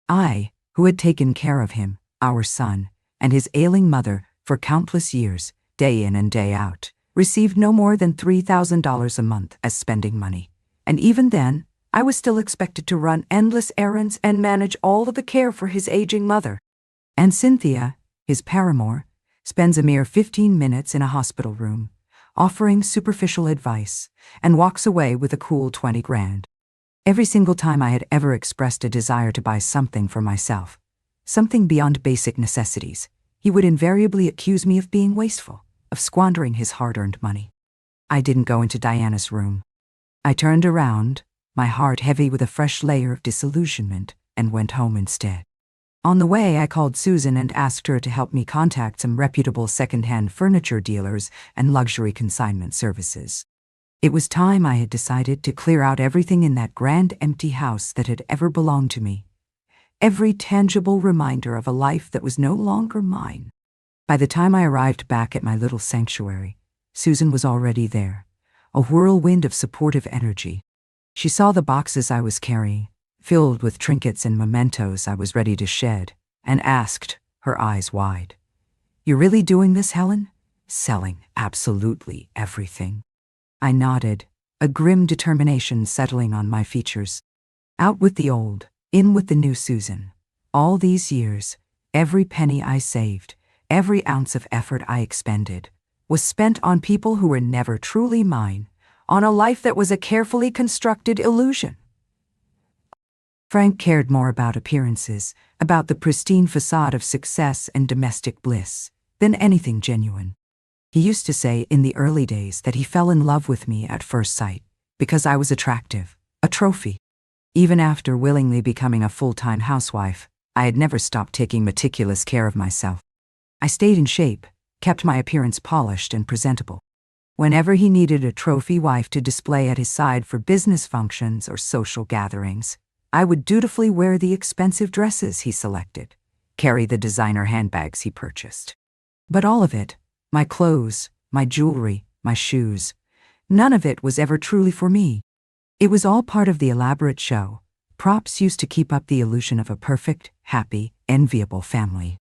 I, who had taken care of him, our son, and his ailing mother for countless years, day in and day out, received no more than $3,000 a month as spending money. And even then, I was still expected to run endless errands and manage all of the care for his aging mother. And Cynthia, his paramour, spends a mere 15 minutes in a hospital room, offering superficial advice, and walks away with a cool 20 grand. Every single time I had ever expressed a desire to buy something for myself, something beyond basic necessities, he would invariably accuse me of being wasteful, of squandering his hard-earned money. I didn't go into Diana's room. I turned around, my heart heavy with a fresh layer of disillusionment, and went home instead. On the way, I called Susan and asked her to help me contact some reputable second-hand furniture dealers and luxury consignment services. It was time I had decided to clear out everything in that grand empty house that had ever belonged to me. Every tangible reminder of a life that was no longer mine. By the time I arrived back at my little sanctuary, Susan was already there, a whirlwind of supportive energy. She saw the boxes I was carrying, filled with trinkets and mementos I was ready to shed, and asked, her eyes wide, "You're really doing this, Helen? Selling absolutely everything?" I nodded, a grim determination settling on my features. Out with the old, in with the new Susan. All these years, every penny I saved, every ounce of effort I expended, was spent on people who were never truly mine, on a life that was a carefully constructed illusion. Frank cared more about appearances, about the pristine facade of success and domestic bliss, than anything genuine. He used to say in the early days that he fell in love with me at first sight because I was attractive, a trophy. Even after willingly becoming a full-time housewife, I had never stopped taking meticulous care of myself. I stayed in shape, kept my appearance polished and presentable. Whenever he needed a trophy wife to display at his side for business functions or social gatherings, I would dutifully wear the expensive dresses he selected, carry the designer handbags he purchased. But all of it, my clothes, my jewelry, my shoes, none of it was ever truly for me. It was all part of the elaborate show, props used to keep up the illusion of a perfect, happy, enviable family.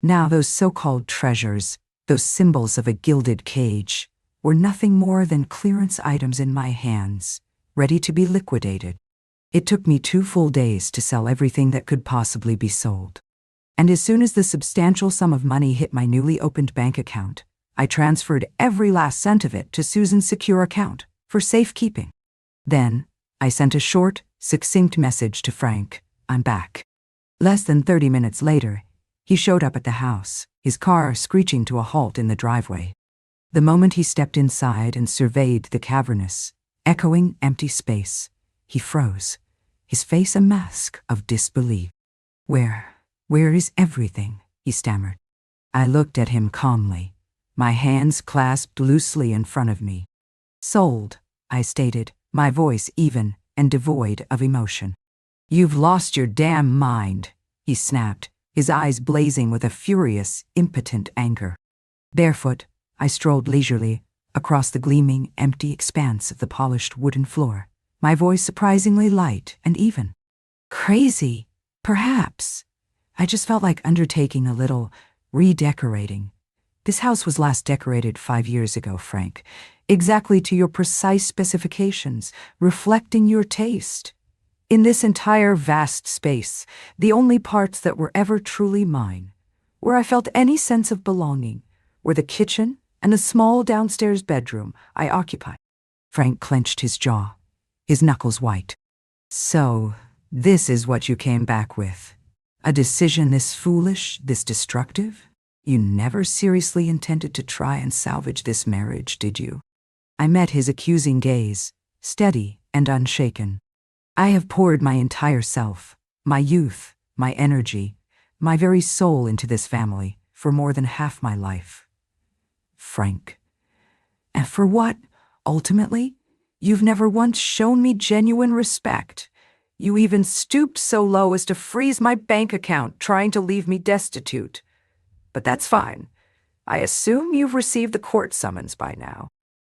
Now those so-called treasures, those symbols of a gilded cage, were nothing more than clearance items in my hands, ready to be liquidated. It took me 2 full days to sell everything that could possibly be sold. And as soon as the substantial sum of money hit my newly opened bank account, I transferred every last cent of it to Susan's secure account for safekeeping. Then, I sent a short, succinct message to Frank, "I'm back." Less than 30 minutes later, he showed up at the house, his car screeching to a halt in the driveway. The moment he stepped inside and surveyed the cavernous, echoing empty space, he froze, his face a mask of disbelief. Where is everything?" he stammered. I looked at him calmly, my hands clasped loosely in front of me. "Sold," I stated, my voice even and devoid of emotion. "You've lost your damn mind," he snapped, his eyes blazing with a furious, impotent anger. Barefoot, I strolled leisurely across the gleaming, empty expanse of the polished wooden floor, my voice surprisingly light and even. Crazy, perhaps. I just felt like undertaking a little redecorating. This house was last decorated 5 years ago, Frank, exactly to your precise specifications, reflecting your taste. In this entire vast space, the only parts that were ever truly mine, where I felt any sense of belonging, were the kitchen and the small downstairs bedroom I occupied. Frank clenched his jaw, his knuckles white. "So, this is what you came back with? A decision this foolish, this destructive? You never seriously intended to try and salvage this marriage, did you?" I met his accusing gaze, steady and unshaken. "I have poured my entire self, my youth, my energy, my very soul into this family for more than half my life. Frank. And for what, ultimately? You've never once shown me genuine respect. You even stooped so low as to freeze my bank account, trying to leave me destitute. But that's fine. I assume you've received the court summons by now."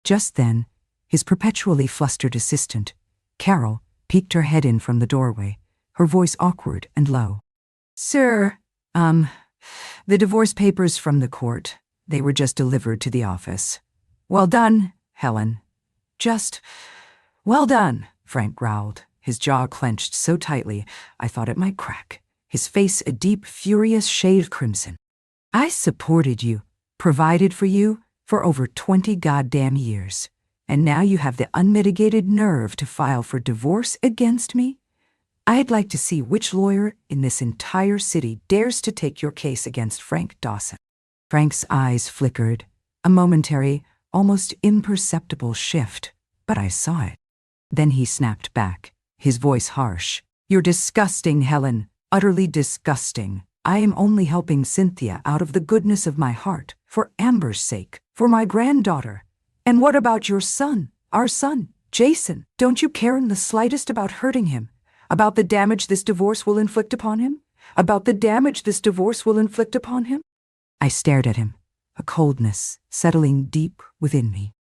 Just then, his perpetually flustered assistant, Carol, peeked her head in from the doorway, her voice awkward and low. "Sir, the divorce papers from the court. They were just delivered to the office." "Well done, Helen." "Just, well done," Frank growled, his jaw clenched so tightly I thought it might crack, his face a deep, furious shade of crimson. "I supported you, provided for you, for over 20 goddamn years, and now you have the unmitigated nerve to file for divorce against me? I'd like to see which lawyer in this entire city dares to take your case against Frank Dawson." Frank's eyes flickered, a momentary, almost imperceptible shift, but I saw it. Then he snapped back, his voice harsh. "You're disgusting, Helen, utterly disgusting. I am only helping Cynthia out of the goodness of my heart, for Amber's sake, for my granddaughter. And what about your son, our son, Jason? Don't you care in the slightest about hurting him? About the damage this divorce will inflict upon him? About the damage this divorce will inflict upon him?" I stared at him, a coldness settling deep within me.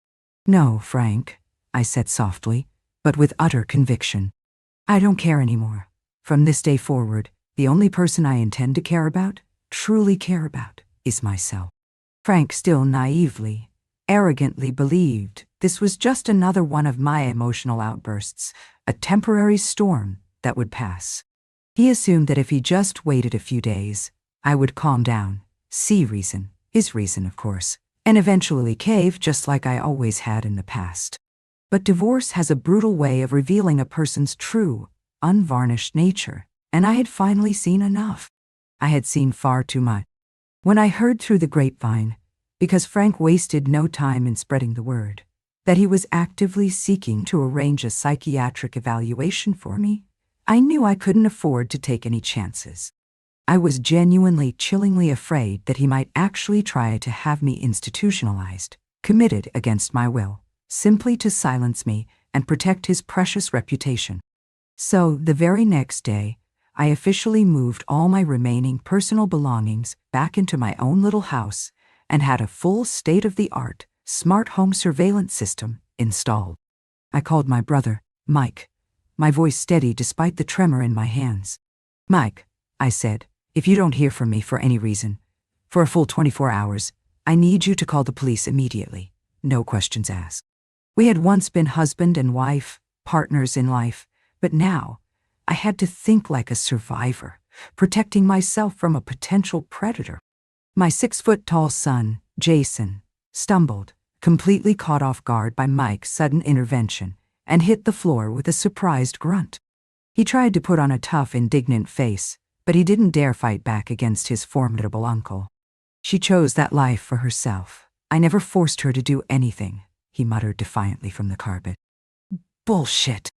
"No, Frank," I said softly, but with utter conviction. "I don't care anymore. From this day forward, the only person I intend to care about, truly care about, is myself." Frank still naively, arrogantly believed this was just another one of my emotional outbursts, a temporary storm that would pass. He assumed that if he just waited a few days, I would calm down, see reason, his reason of course, and eventually cave just like I always had in the past. But divorce has a brutal way of revealing a person's true, unvarnished nature, and I had finally seen enough. I had seen far too much. When I heard through the grapevine, because Frank wasted no time in spreading the word, that he was actively seeking to arrange a psychiatric evaluation for me, I knew I couldn't afford to take any chances. I was genuinely, chillingly afraid that he might actually try to have me institutionalized, committed against my will, simply to silence me and protect his precious reputation. So, the very next day, I officially moved all my remaining personal belongings back into my own little house and had a full state-of-the-art smart home surveillance system installed. I called my brother, Mike, my voice steady despite the tremor in my hands. "Mike," I said, "if you don't hear from me for any reason, for a full 24 hours, I need you to call the police immediately. No questions asked." We had once been husband and wife, partners in life, but now I had to think like a survivor, protecting myself from a potential predator. My 6-foot-tall son, Jason, stumbled, completely caught off guard by Mike's sudden intervention, and hit the floor with a surprised grunt. He tried to put on a tough, indignant face, but he didn't dare fight back against his formidable uncle. "She chose that life for herself. I never forced her to do anything," he muttered defiantly from the carpet. "Bullshit!"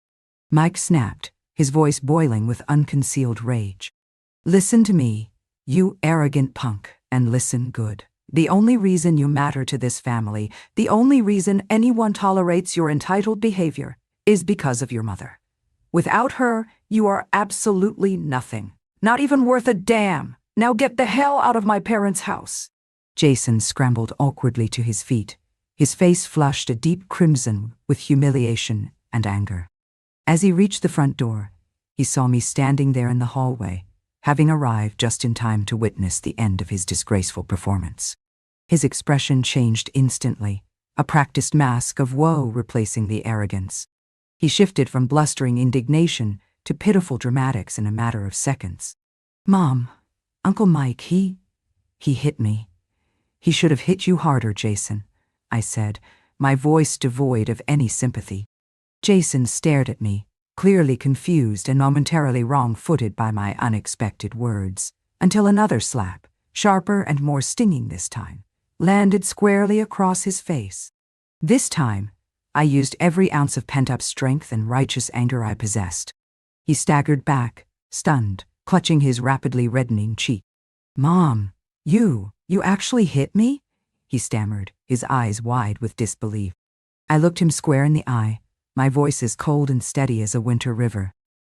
Mike snapped, his voice boiling with unconcealed rage. "Listen to me, you arrogant punk, and listen good. The only reason you matter to this family, the only reason anyone tolerates your entitled behavior, is because of your mother. Without her, you are absolutely nothing. Not even worth a damn. Now get the hell out of my parents' house." Jason scrambled awkwardly to his feet, his face flushed a deep crimson with humiliation and anger. As he reached the front door, he saw me standing there in the hallway, having arrived just in time to witness the end of his disgraceful performance. His expression changed instantly, a practiced mask of woe replacing the arrogance. He shifted from blustering indignation to pitiful dramatics in a matter of seconds. "Mom, Uncle Mike, he hit me. He should have hit you harder, Jason," I said, my voice devoid of any sympathy. Jason stared at me, clearly confused and momentarily wrong-footed by my unexpected words, until another slap, sharper and more stinging this time, landed squarely across his face. This time, I used every ounce of pent-up strength and righteous anger I possessed. He staggered back, stunned, clutching his rapidly reddening cheek. "Mom, you actually hit me?" he stammered, his eyes wide with disbelief. I looked him square in the eye, my voice as cold and steady as a winter river.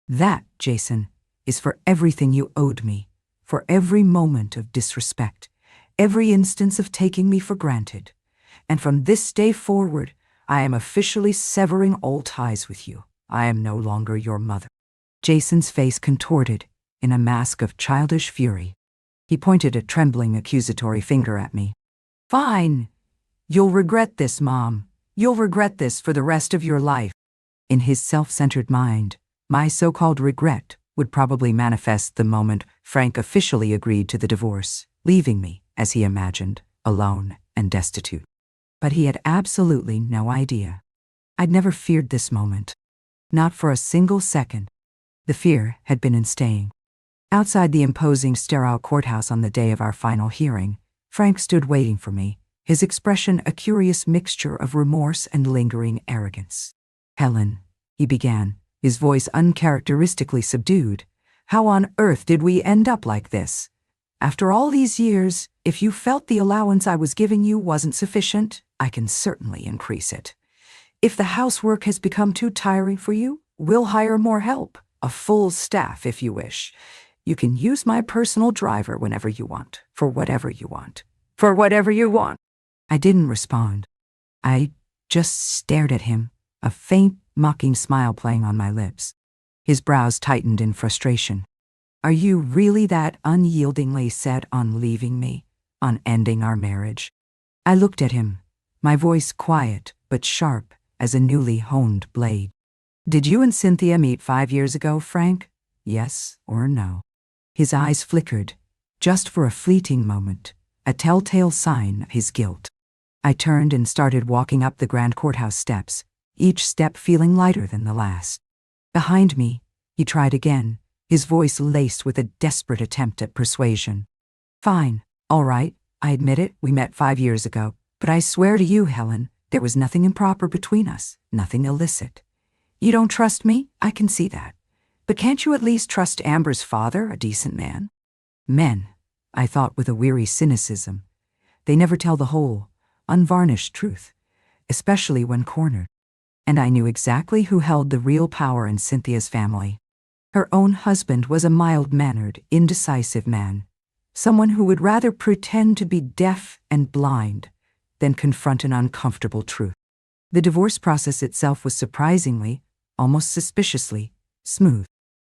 "That, Jason, is for everything you owed me, for every moment of disrespect, every instance of taking me for granted. And from this day forward, I am officially severing all ties with you. I am no longer your mother." Jason's face contorted in a mask of childish fury. He pointed a trembling accusatory finger at me. "Fine. You'll regret this, Mom. You'll regret this for the rest of your life." In his self-centered mind, my so-called regret would probably manifest the moment Frank officially agreed to the divorce, leaving me, as he imagined, alone and destitute. But he had absolutely no idea. I'd never feared this moment. Not for a single second. The fear had been in staying. Outside the imposing, sterile courthouse on the day of our final hearing, Frank stood waiting for me, his expression a curious mixture of remorse and lingering arrogance. "Helen," he began, his voice uncharacteristically subdued, "how on earth did we end up like this? After all these years, if you felt the allowance I was giving you wasn't sufficient, I can certainly increase it. If the housework has become too tiring for you, we'll hire more help, a full staff if you wish. You can use my personal driver whenever you want, for whatever you want. For whatever you want." I didn't respond. I just stared at him, a faint, mocking smile playing on my lips. His brows tightened in frustration. "Are you really that unyieldingly set on leaving me, on ending our marriage?" I looked at him, my voice quiet but sharp as a newly honed blade. "Did you and Cynthia meet 5 years ago, Frank? Yes or no?" His eyes flickered, just for a fleeting moment, a telltale sign of his guilt. I turned and started walking up the grand courthouse steps, each step feeling lighter than the last. Behind me, he tried again, his voice laced with a desperate attempt at persuasion. "Fine, all right, I admit it, we met 5 years ago, but I swear to you, Helen, there was nothing improper between us, nothing illicit. You don't trust me, I can see that. But can't you at least trust Amber's father, a decent man?" Men, I thought with a weary cynicism, they never tell the whole, unvarnished truth, especially when cornered. And I knew exactly who held the real power in Cynthia's family. Her own husband was a mild-mannered, indecisive man, someone who would rather pretend to be deaf and blind than confront an uncomfortable truth. The divorce process itself was surprisingly, almost suspiciously, smooth.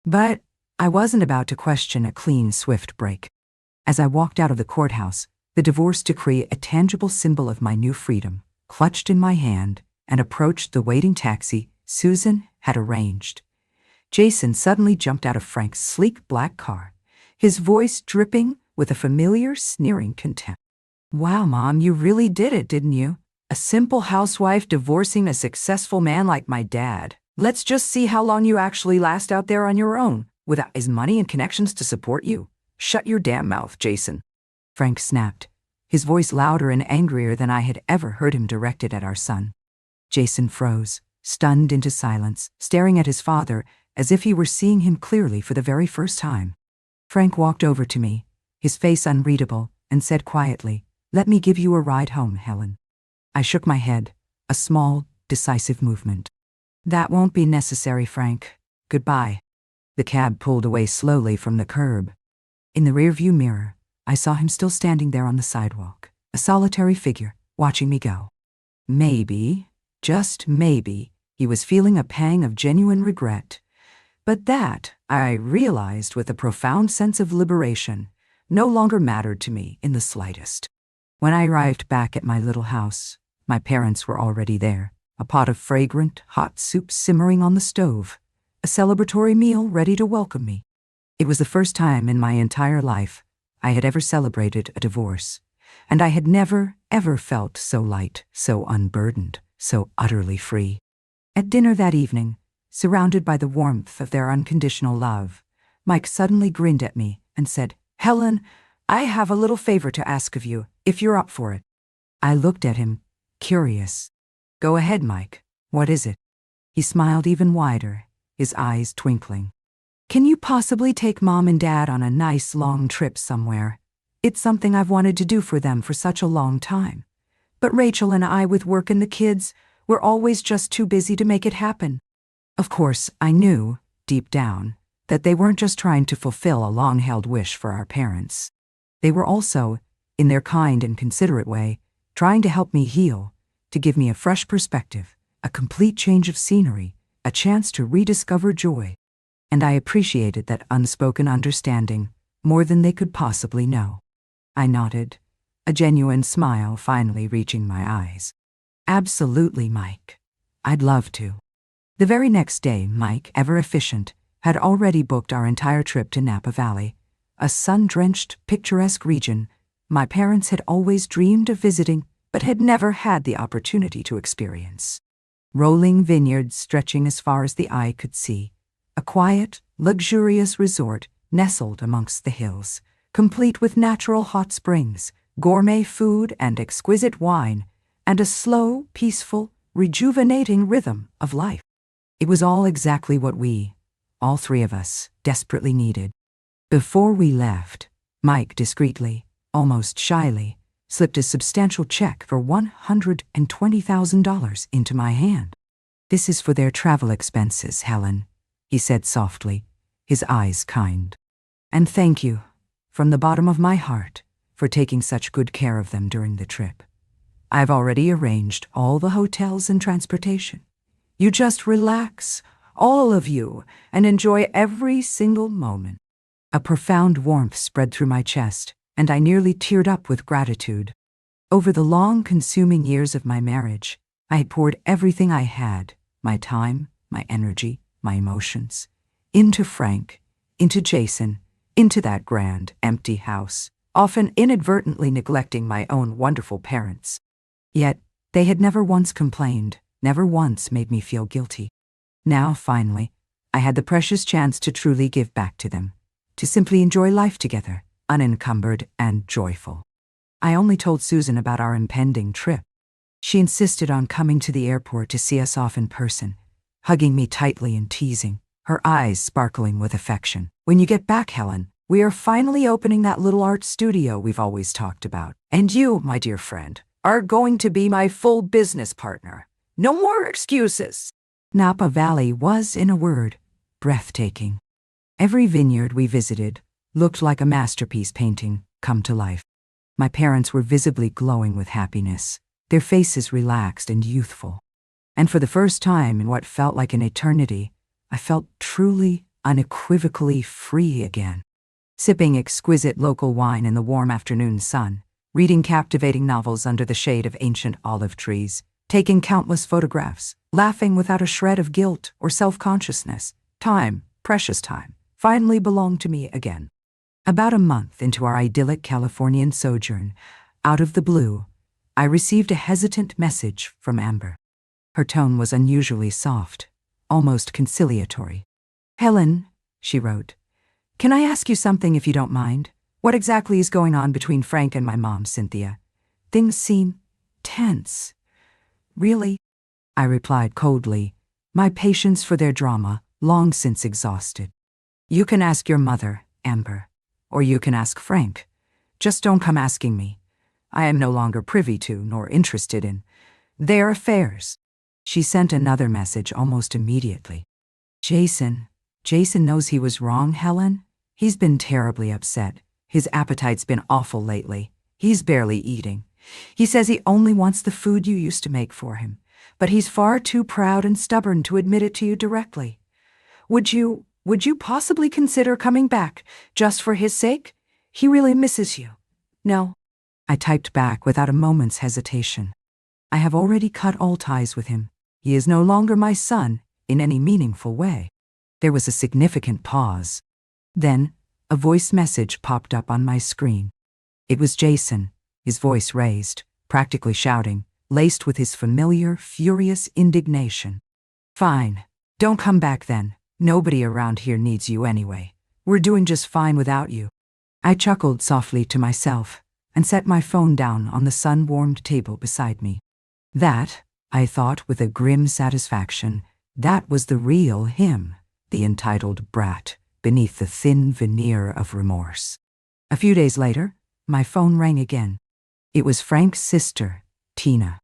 But I wasn't about to question a clean, swift break. As I walked out of the courthouse, the divorce decree, a tangible symbol of my new freedom, clutched in my hand, and approached the waiting taxi Susan had arranged. Jason suddenly jumped out of Frank's sleek black car, his voice dripping with a familiar, sneering contempt. "Wow, Mom, you really did it, didn't you? A simple housewife divorcing a successful man like my dad. Let's just see how long you actually last out there on your own, without his money and connections to support you. Shut your damn mouth, Jason." Frank snapped, his voice louder and angrier than I had ever heard him directed at our son. Jason froze, stunned into silence, staring at his father as if he were seeing him clearly for the very first time. Frank walked over to me, his face unreadable, and said quietly, "Let me give you a ride home, Helen." I shook my head, a small, decisive movement. "That won't be necessary, Frank. Goodbye." The cab pulled away slowly from the curb. In the rearview mirror, I saw him still standing there on the sidewalk, a solitary figure, watching me go. Maybe, just maybe, he was feeling a pang of genuine regret. But that, I realized with a profound sense of liberation, no longer mattered to me in the slightest. When I arrived back at my little house, my parents were already there, a pot of fragrant, hot soup simmering on the stove, a celebratory meal ready to welcome me. It was the first time in my entire life I had ever celebrated a divorce, and I had never, ever felt so light, so unburdened, so utterly free. At dinner that evening, surrounded by the warmth of their unconditional love, Mike suddenly grinned at me and said, "Helen, I have a little favor to ask of you, if you're up for it." I looked at him, curious. "Go ahead, Mike. What is it?" He smiled even wider, his eyes twinkling. "Can you possibly take Mom and Dad on a nice long trip somewhere? It's something I've wanted to do for them for such a long time. But Rachel and I, with work and the kids, we're always just too busy to make it happen." Of course, I knew, deep down, that they weren't just trying to fulfill a long-held wish for our parents. They were also, in their kind and considerate way, trying to help me heal, to give me a fresh perspective, a complete change of scenery, a chance to rediscover joy. And I appreciated that unspoken understanding more than they could possibly know. I nodded, a genuine smile finally reaching my eyes. "Absolutely, Mike. I'd love to." The very next day, Mike, ever efficient, had already booked our entire trip to Napa Valley, a sun-drenched, picturesque region my parents had always dreamed of visiting but had never had the opportunity to experience. Rolling vineyards stretching as far as the eye could see, a quiet, luxurious resort nestled amongst the hills, complete with natural hot springs, gourmet food and exquisite wine, and a slow, peaceful, rejuvenating rhythm of life. It was all exactly what we, all three of us, desperately needed. Before we left, Mike discreetly, almost shyly, slipped a substantial check for $120,000 into my hand. "This is for their travel expenses, Helen," he said softly, his eyes kind. "And thank you, from the bottom of my heart, for taking such good care of them during the trip. I've already arranged all the hotels and transportation. You just relax, all of you, and enjoy every single moment." A profound warmth spread through my chest, and I nearly teared up with gratitude. Over the long, consuming years of my marriage, I had poured everything I had, my time, my energy, my emotions, into Frank, into Jason, into that grand, empty house, often inadvertently neglecting my own wonderful parents. Yet, they had never once complained, never once made me feel guilty. Now, finally, I had the precious chance to truly give back to them, to simply enjoy life together, unencumbered and joyful. I only told Susan about our impending trip. She insisted on coming to the airport to see us off in person, hugging me tightly and teasing, her eyes sparkling with affection. "When you get back, Helen, we are finally opening that little art studio we've always talked about. And you, my dear friend, are going to be my full business partner. No more excuses." Napa Valley was, in a word, breathtaking. Every vineyard we visited looked like a masterpiece painting come to life. My parents were visibly glowing with happiness, their faces relaxed and youthful. And for the first time in what felt like an eternity, I felt truly, unequivocally free again. Sipping exquisite local wine in the warm afternoon sun, reading captivating novels under the shade of ancient olive trees, taking countless photographs, laughing without a shred of guilt or self-consciousness. Time, precious time, finally belonged to me again. About a month into our idyllic Californian sojourn, out of the blue, I received a hesitant message from Amber. Her tone was unusually soft, almost conciliatory. "Helen," she wrote, "can I ask you something if you don't mind? What exactly is going on between Frank and my mom, Cynthia? Things seem tense." "Really?" I replied coldly, my patience for their drama long since exhausted. "You can ask your mother, Amber, or you can ask Frank. Just don't come asking me. I am no longer privy to nor interested in their affairs." She sent another message almost immediately. Jason knows he was wrong, Helen. He's been terribly upset. His appetite's been awful lately. He's barely eating. He says he only wants the food you used to make for him, but he's far too proud and stubborn to admit it to you directly. Would you possibly consider coming back, just for his sake? He really misses you." "No," I typed back without a moment's hesitation. "I have already cut all ties with him. He is no longer my son in any meaningful way." There was a significant pause. Then, a voice message popped up on my screen. It was Jason, his voice raised, practically shouting, laced with his familiar, furious indignation. "Fine. Don't come back then. Nobody around here needs you anyway. We're doing just fine without you." I chuckled softly to myself and set my phone down on the sun-warmed table beside me. That, I thought with a grim satisfaction, that was the real him, the entitled brat, beneath the thin veneer of remorse. A few days later, my phone rang again. It was Frank's sister, Tina.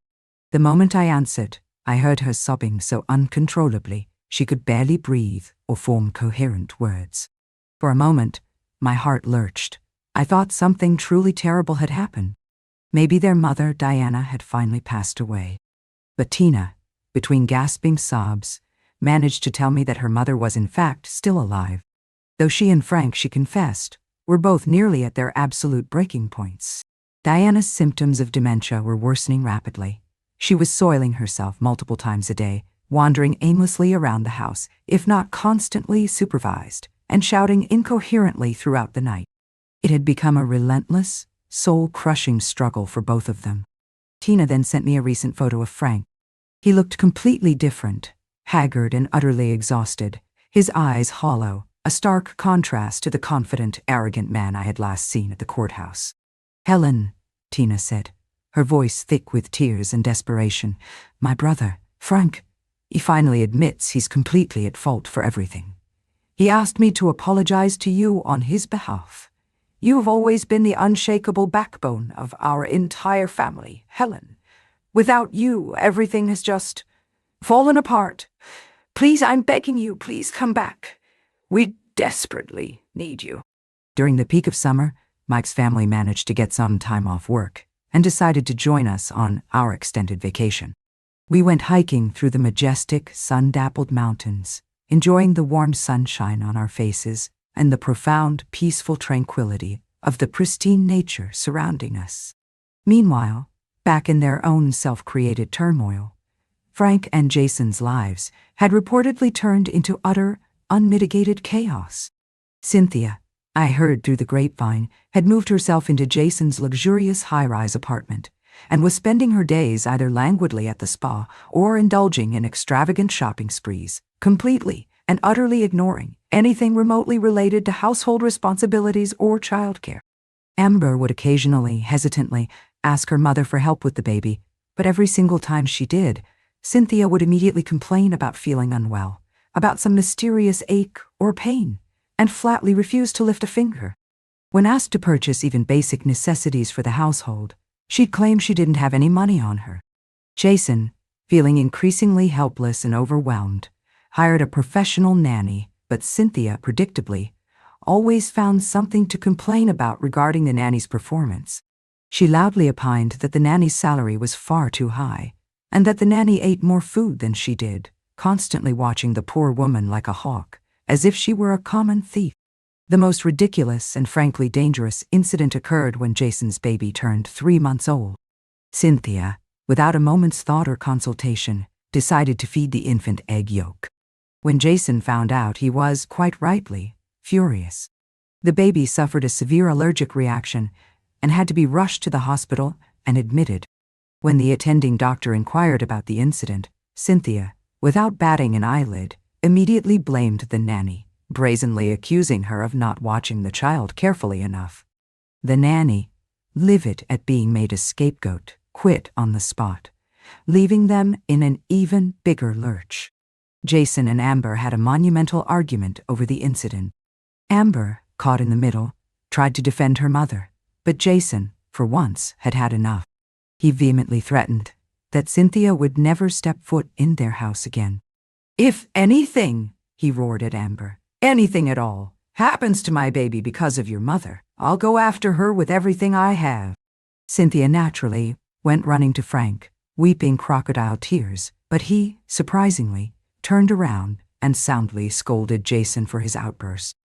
The moment I answered, I heard her sobbing so uncontrollably she could barely breathe or form coherent words. For a moment, my heart lurched. I thought something truly terrible had happened. Maybe their mother, Diana, had finally passed away. But Tina, between gasping sobs, managed to tell me that her mother was in fact still alive. Though she and Frank, she confessed, were both nearly at their absolute breaking points. Diana's symptoms of dementia were worsening rapidly. She was soiling herself multiple times a day, wandering aimlessly around the house, if not constantly supervised, and shouting incoherently throughout the night. It had become a relentless, soul-crushing struggle for both of them. Tina then sent me a recent photo of Frank. He looked completely different, haggard and utterly exhausted, his eyes hollow, a stark contrast to the confident, arrogant man I had last seen at the courthouse. "Helen," Tina said, her voice thick with tears and desperation, "my brother, Frank, he finally admits he's completely at fault for everything. He asked me to apologize to you on his behalf. You've always been the unshakable backbone of our entire family, Helen. Without you, everything has just fallen apart. Please, I'm begging you, please come back. We desperately need you." During the peak of summer, Mike's family managed to get some time off work and decided to join us on our extended vacation. We went hiking through the majestic, sun-dappled mountains, enjoying the warm sunshine on our faces and the profound, peaceful tranquility of the pristine nature surrounding us. Meanwhile, back in their own self-created turmoil, Frank and Jason's lives had reportedly turned into utter, unmitigated chaos. Cynthia, I heard through the grapevine, had moved herself into Jason's luxurious high-rise apartment and was spending her days either languidly at the spa or indulging in extravagant shopping sprees, completely and utterly ignoring anything remotely related to household responsibilities or childcare. Amber would occasionally, hesitantly, ask her mother for help with the baby, but every single time she did, Cynthia would immediately complain about feeling unwell, about some mysterious ache or pain, and flatly refuse to lift a finger. When asked to purchase even basic necessities for the household, she'd claim she didn't have any money on her. Jason, feeling increasingly helpless and overwhelmed, hired a professional nanny, but Cynthia, predictably, always found something to complain about regarding the nanny's performance. She loudly opined that the nanny's salary was far too high, and that the nanny ate more food than she did, constantly watching the poor woman like a hawk, as if she were a common thief. The most ridiculous and frankly dangerous incident occurred when Jason's baby turned 3 months old. Cynthia, without a moment's thought or consultation, decided to feed the infant egg yolk. When Jason found out, he was, quite rightly, furious. The baby suffered a severe allergic reaction and had to be rushed to the hospital and admitted. When the attending doctor inquired about the incident, Cynthia, without batting an eyelid, immediately blamed the nanny, brazenly accusing her of not watching the child carefully enough. The nanny, livid at being made a scapegoat, quit on the spot, leaving them in an even bigger lurch. Jason and Amber had a monumental argument over the incident. Amber, caught in the middle, tried to defend her mother, but Jason, for once, had had enough. He vehemently threatened that Cynthia would never step foot in their house again. "If anything," he roared at Amber, "anything at all, happens to my baby because of your mother, I'll go after her with everything I have." Cynthia naturally went running to Frank, weeping crocodile tears, but he, surprisingly, turned around and soundly scolded Jason for his outburst.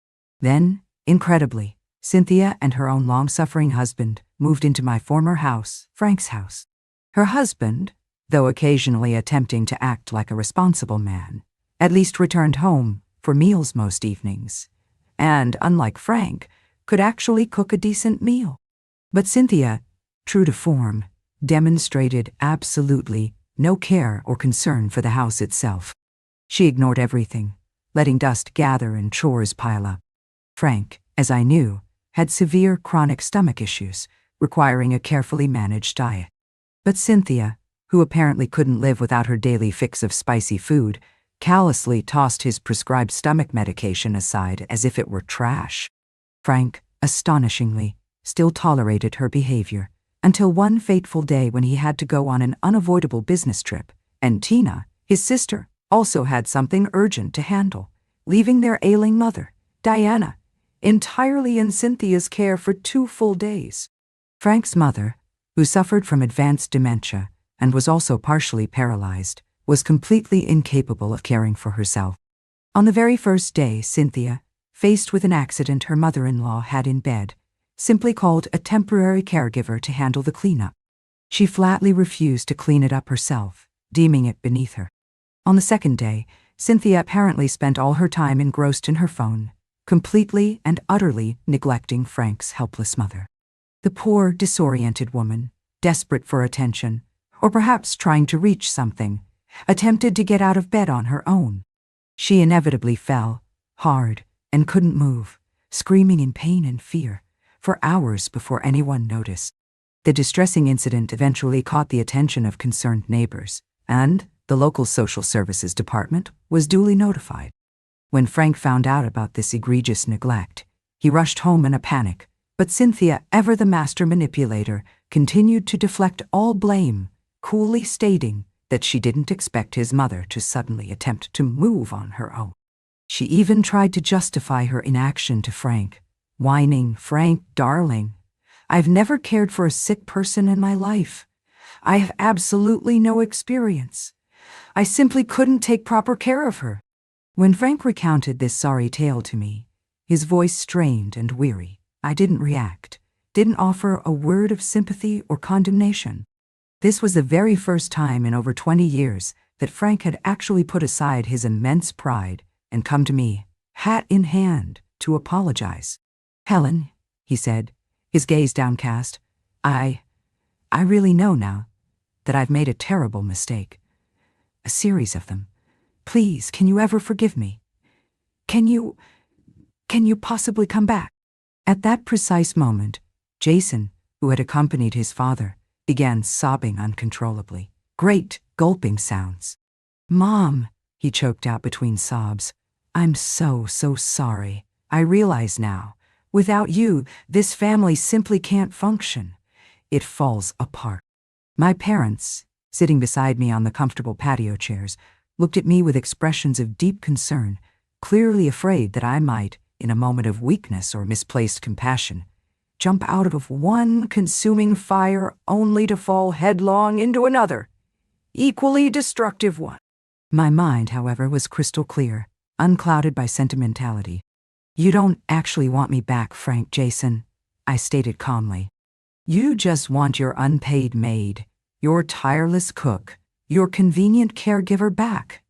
Then, incredibly, Cynthia and her own long-suffering husband moved into my former house, Frank's house. Her husband, though occasionally attempting to act like a responsible man, at least returned home for meals most evenings, and, unlike Frank, could actually cook a decent meal. But Cynthia, true to form, demonstrated absolutely no care or concern for the house itself. She ignored everything, letting dust gather and chores pile up. Frank, as I knew, had severe chronic stomach issues, requiring a carefully managed diet. But Cynthia, who apparently couldn't live without her daily fix of spicy food, callously tossed his prescribed stomach medication aside as if it were trash. Frank, astonishingly, still tolerated her behavior, until one fateful day when he had to go on an unavoidable business trip, and Tina, his sister, also had something urgent to handle, leaving their ailing mother, Diana, entirely in Cynthia's care for 2 full days. Frank's mother, who suffered from advanced dementia and was also partially paralyzed, was completely incapable of caring for herself. On the very first day, Cynthia, faced with an accident her mother-in-law had in bed, simply called a temporary caregiver to handle the cleanup. She flatly refused to clean it up herself, deeming it beneath her. On the second day, Cynthia apparently spent all her time engrossed in her phone, completely and utterly neglecting Frank's helpless mother. The poor, disoriented woman, desperate for attention, or perhaps trying to reach something, attempted to get out of bed on her own. She inevitably fell, hard, and couldn't move, screaming in pain and fear, for hours before anyone noticed. The distressing incident eventually caught the attention of concerned neighbors, and the local social services department was duly notified. When Frank found out about this egregious neglect, he rushed home in a panic, but Cynthia, ever the master manipulator, continued to deflect all blame, coolly stating that she didn't expect his mother to suddenly attempt to move on her own. She even tried to justify her inaction to Frank, whining, "Frank, darling, I've never cared for a sick person in my life. I have absolutely no experience. I simply couldn't take proper care of her." When Frank recounted this sorry tale to me, his voice strained and weary, I didn't react, didn't offer a word of sympathy or condemnation. This was the very first time in over 20 years that Frank had actually put aside his immense pride and come to me, hat in hand, to apologize. "Helen," he said, his gaze downcast, I really know now that I've made a terrible mistake. A series of them. Please, can you ever forgive me? Can you possibly come back?" At that precise moment, Jason, who had accompanied his father, began sobbing uncontrollably, great gulping sounds. "Mom," he choked out between sobs, "I'm so sorry. I realize now, without you, this family simply can't function. It falls apart." My parents, sitting beside me on the comfortable patio chairs, looked at me with expressions of deep concern, clearly afraid that I might, in a moment of weakness or misplaced compassion, jump out of one consuming fire only to fall headlong into another, equally destructive one. My mind, however, was crystal clear, unclouded by sentimentality. "You don't actually want me back, Frank Jason," I stated calmly. "You just want your unpaid maid, your tireless cook, your convenient caregiver back.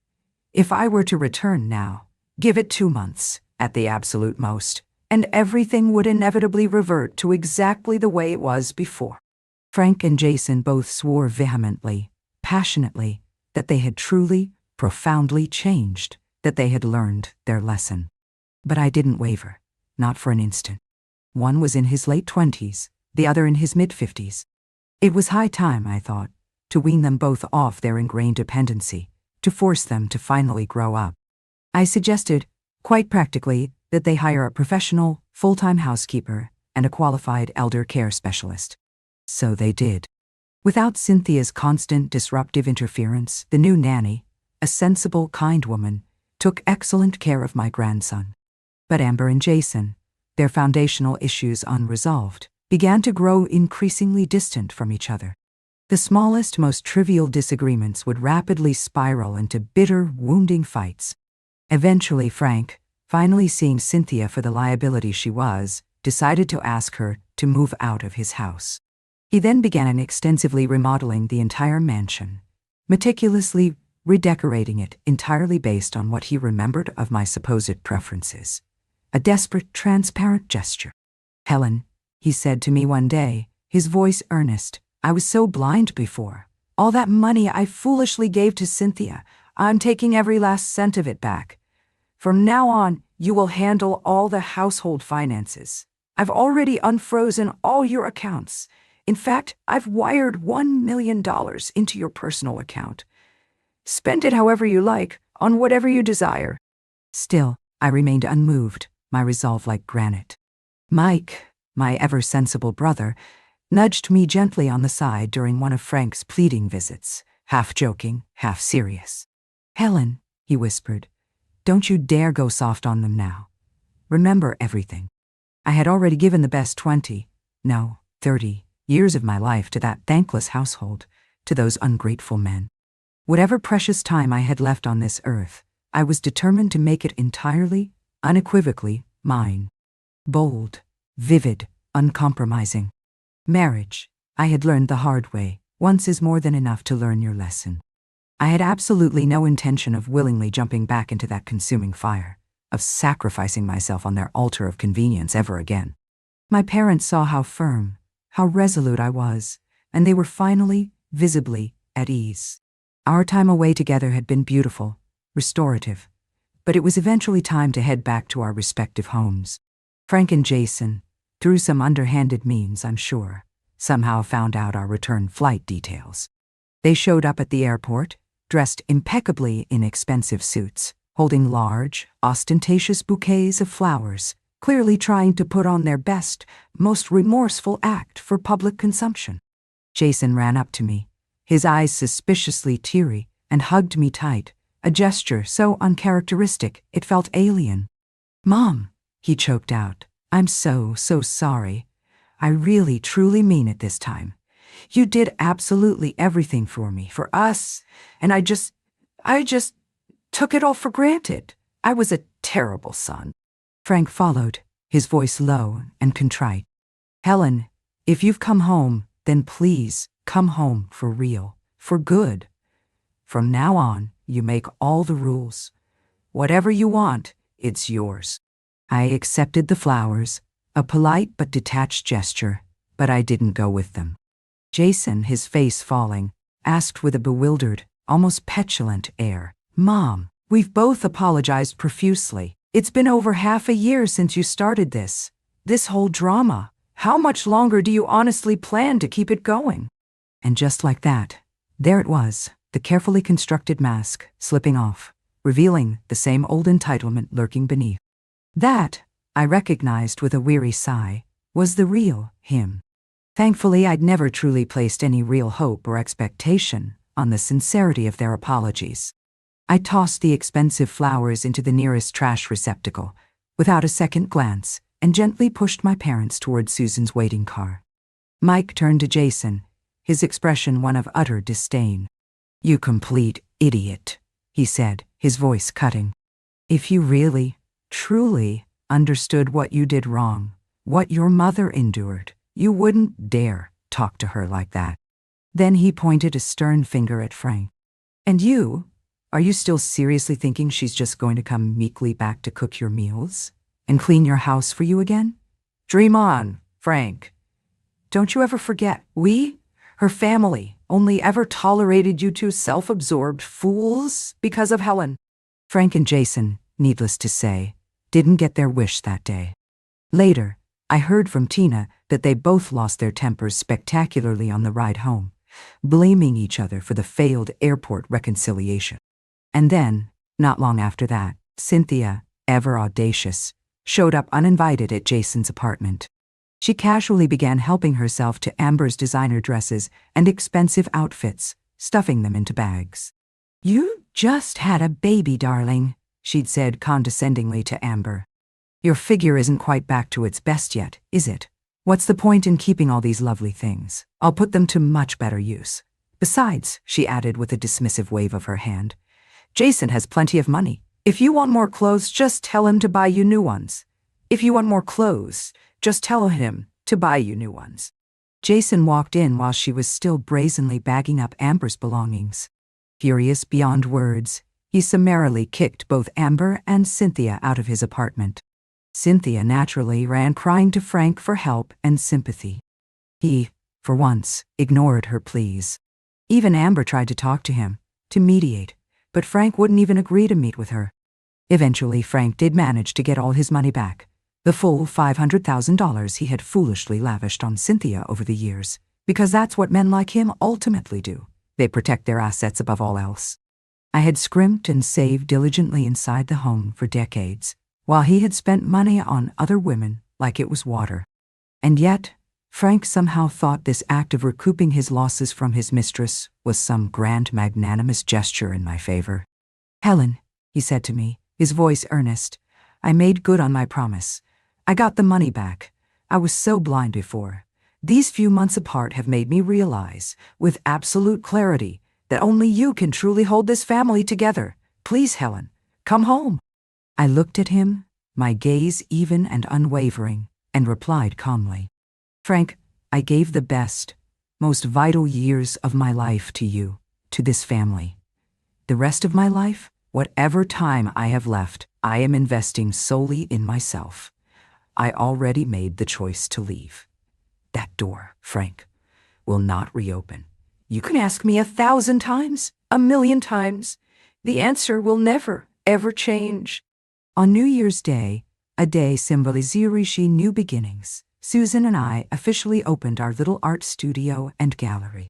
If I were to return now, give it 2 months, at the absolute most, and everything would inevitably revert to exactly the way it was before." Frank and Jason both swore vehemently, passionately, that they had truly, profoundly changed, that they had learned their lesson. But I didn't waver, not for an instant. One was in his late 20s, the other in his mid-50s. It was high time, I thought, to wean them both off their ingrained dependency, to force them to finally grow up. I suggested, quite practically, that they hire a professional, full-time housekeeper and a qualified elder care specialist. So they did. Without Cynthia's constant disruptive interference, the new nanny, a sensible, kind woman, took excellent care of my grandson. But Amber and Jason, their foundational issues unresolved, began to grow increasingly distant from each other. The smallest, most trivial disagreements would rapidly spiral into bitter, wounding fights. Eventually, Frank, finally seeing Cynthia for the liability she was, decided to ask her to move out of his house. He then began extensively remodeling the entire mansion, meticulously redecorating it entirely based on what he remembered of my supposed preferences. A desperate, transparent gesture. "Helen," he said to me one day, his voice earnest, "I was so blind before. All that money I foolishly gave to Cynthia, I'm taking every last cent of it back. From now on, you will handle all the household finances. I've already unfrozen all your accounts. In fact, I've wired $1 million into your personal account. Spend it however you like, on whatever you desire." Still, I remained unmoved, my resolve like granite. Mike, my ever-sensible brother, nudged me gently on the side during one of Frank's pleading visits, half joking, half serious. "Helen," he whispered, "don't you dare go soft on them now. Remember everything. I had already given the best 20, no, 30 years of my life to that thankless household, to those ungrateful men. Whatever precious time I had left on this earth, I was determined to make it entirely, unequivocally mine. Bold, vivid, uncompromising. Marriage, I had learned the hard way, once is more than enough to learn your lesson. I had absolutely no intention of willingly jumping back into that consuming fire, of sacrificing myself on their altar of convenience ever again. My parents saw how firm, how resolute I was, and they were finally, visibly, at ease. Our time away together had been beautiful, restorative, but it was eventually time to head back to our respective homes. Frank and Jason, through some underhanded means, I'm sure, somehow found out our return flight details. They showed up at the airport, dressed impeccably in expensive suits, holding large, ostentatious bouquets of flowers, clearly trying to put on their best, most remorseful act for public consumption. Jason ran up to me, his eyes suspiciously teary, and hugged me tight, a gesture so uncharacteristic it felt alien. "Mom," he choked out, "I'm so sorry. I really, truly mean it this time. You did absolutely everything for me, for us, and I just took it all for granted. I was a terrible son." Frank followed, his voice low and contrite. "Helen, if you've come home, then please come home for real, for good. From now on, you make all the rules. Whatever you want, it's yours." I accepted the flowers, a polite but detached gesture, but I didn't go with them. Jason, his face falling, asked with a bewildered, almost petulant air, "Mom, we've both apologized profusely. It's been over half a year since you started this whole drama. How much longer do you honestly plan to keep it going?" And just like that, there it was, the carefully constructed mask slipping off, revealing the same old entitlement lurking beneath. That, I recognized with a weary sigh, was the real him. Thankfully, I'd never truly placed any real hope or expectation on the sincerity of their apologies. I tossed the expensive flowers into the nearest trash receptacle, without a second glance, and gently pushed my parents toward Susan's waiting car. Mike turned to Jason, his expression one of utter disdain. "You complete idiot," he said, his voice cutting. "If you really, truly understood what you did wrong, what your mother endured, you wouldn't dare talk to her like that." Then he pointed a stern finger at Frank. "And you? Are you still seriously thinking she's just going to come meekly back to cook your meals and clean your house for you again? Dream on, Frank. Don't you ever forget, her family, only ever tolerated you two self-absorbed fools because of Helen." Frank and Jason, needless to say, didn't get their wish that day. Later, I heard from Tina that they both lost their tempers spectacularly on the ride home, blaming each other for the failed airport reconciliation. And then, not long after that, Cynthia, ever audacious, showed up uninvited at Jason's apartment. She casually began helping herself to Amber's designer dresses and expensive outfits, stuffing them into bags. "You just had a baby, darling," she'd said condescendingly to Amber. "Your figure isn't quite back to its best yet, is it? What's the point in keeping all these lovely things? I'll put them to much better use. Besides," she added with a dismissive wave of her hand, "Jason has plenty of money. If you want more clothes, just tell him to buy you new ones. If you want more clothes, just tell him to buy you new ones." Jason walked in while she was still brazenly bagging up Amber's belongings. Furious beyond words, he summarily kicked both Amber and Cynthia out of his apartment. Cynthia naturally ran crying to Frank for help and sympathy. He, for once, ignored her pleas. Even Amber tried to talk to him, to mediate, but Frank wouldn't even agree to meet with her. Eventually, Frank did manage to get all his money back, the full $500,000 he had foolishly lavished on Cynthia over the years, because that's what men like him ultimately do. They protect their assets above all else. I had scrimped and saved diligently inside the home for decades, while he had spent money on other women like it was water. And yet, Frank somehow thought this act of recouping his losses from his mistress was some grand magnanimous gesture in my favor. "Helen," he said to me, his voice earnest, "I made good on my promise. I got the money back. I was so blind before. These few months apart have made me realize, with absolute clarity, that only you can truly hold this family together. Please, Helen, come home." I looked at him, my gaze even and unwavering, and replied calmly, "Frank, I gave the best, most vital years of my life to you, to this family. The rest of my life, whatever time I have left, I am investing solely in myself. I already made the choice to leave. That door, Frank, will not reopen. You can ask me 1,000 times, 1,000,000 times. The answer will never, ever change? On New Year's Day, a day symbolizing new beginnings, Susan and I officially opened our little art studio and gallery.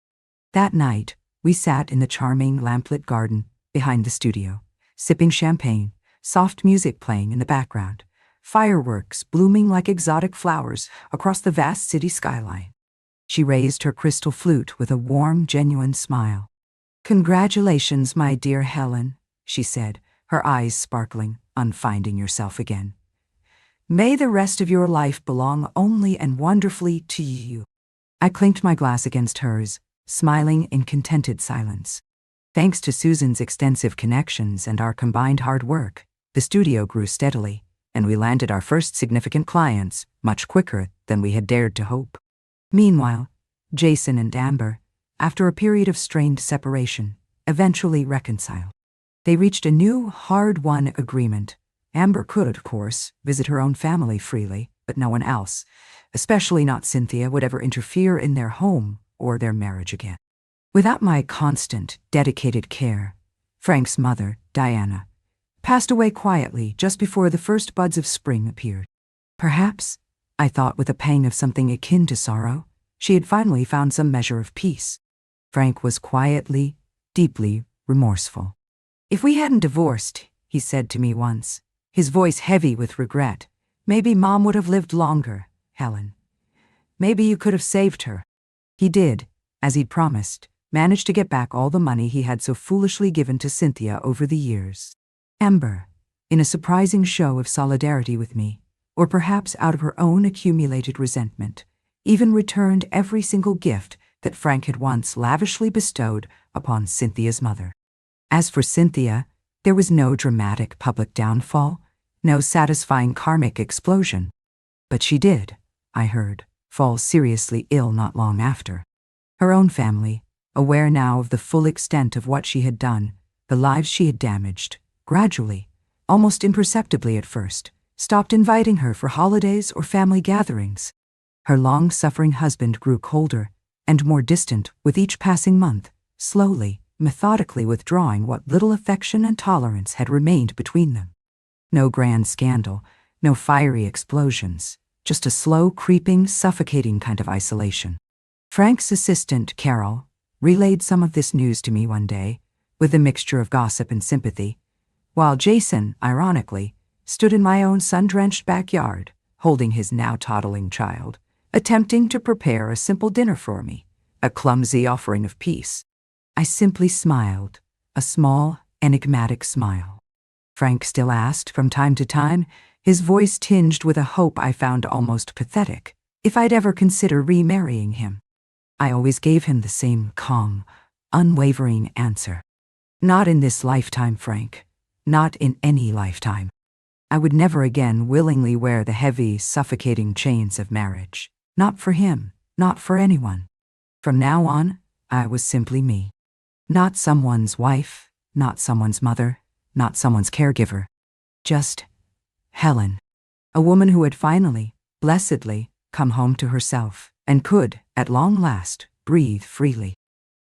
That night, we sat in the charming lamplit garden behind the studio, sipping champagne, soft music playing in the background, fireworks blooming like exotic flowers across the vast city skyline. She raised her crystal flute with a warm, genuine smile. "Congratulations, my dear Helen," she said, her eyes sparkling on finding yourself again. "May the rest of your life belong only and wonderfully to you." I clinked my glass against hers, smiling in contented silence. Thanks to Susan's extensive connections and our combined hard work, the studio grew steadily, and we landed our first significant clients much quicker than we had dared to hope. Meanwhile, Jason and Amber, after a period of strained separation, eventually reconciled. They reached a new, hard-won agreement. Amber could, of course, visit her own family freely, but no one else, especially not Cynthia, would ever interfere in their home or their marriage again. Without my constant, dedicated care, Frank's mother, Diana, passed away quietly just before the first buds of spring appeared. Perhaps, I thought with a pang of something akin to sorrow, she had finally found some measure of peace. Frank was quietly, deeply remorseful. "If we hadn't divorced," he said to me once, his voice heavy with regret, "maybe Mom would have lived longer, Helen. Maybe you could have saved her." He did, as he'd promised, manage to get back all the money he had so foolishly given to Cynthia over the years. Amber, in a surprising show of solidarity with me, or perhaps out of her own accumulated resentment, even returned every single gift that Frank had once lavishly bestowed upon Cynthia's mother. As for Cynthia, there was no dramatic public downfall, no satisfying karmic explosion. But she did, I heard, fall seriously ill not long after. Her own family, aware now of the full extent of what she had done, the lives she had damaged, gradually, almost imperceptibly at first, stopped inviting her for holidays or family gatherings. Her long-suffering husband grew colder and more distant with each passing month, slowly, methodically withdrawing what little affection and tolerance had remained between them. No grand scandal, no fiery explosions, just a slow, creeping, suffocating kind of isolation. Frank's assistant, Carol, relayed some of this news to me one day, with a mixture of gossip and sympathy, while Jason, ironically, stood in my own sun-drenched backyard, holding his now toddling child, attempting to prepare a simple dinner for me, a clumsy offering of peace. I simply smiled, a small, enigmatic smile. Frank still asked from time to time, his voice tinged with a hope I found almost pathetic, if I'd ever consider remarrying him. I always gave him the same calm, unwavering answer. "Not in this lifetime, Frank. Not in any lifetime. I would never again willingly wear the heavy, suffocating chains of marriage. Not for him, not for anyone. From now on, I was simply me. Not someone's wife, not someone's mother, not someone's caregiver. Just Helen, a woman who had finally, blessedly, come home to herself and could, at long last, breathe freely."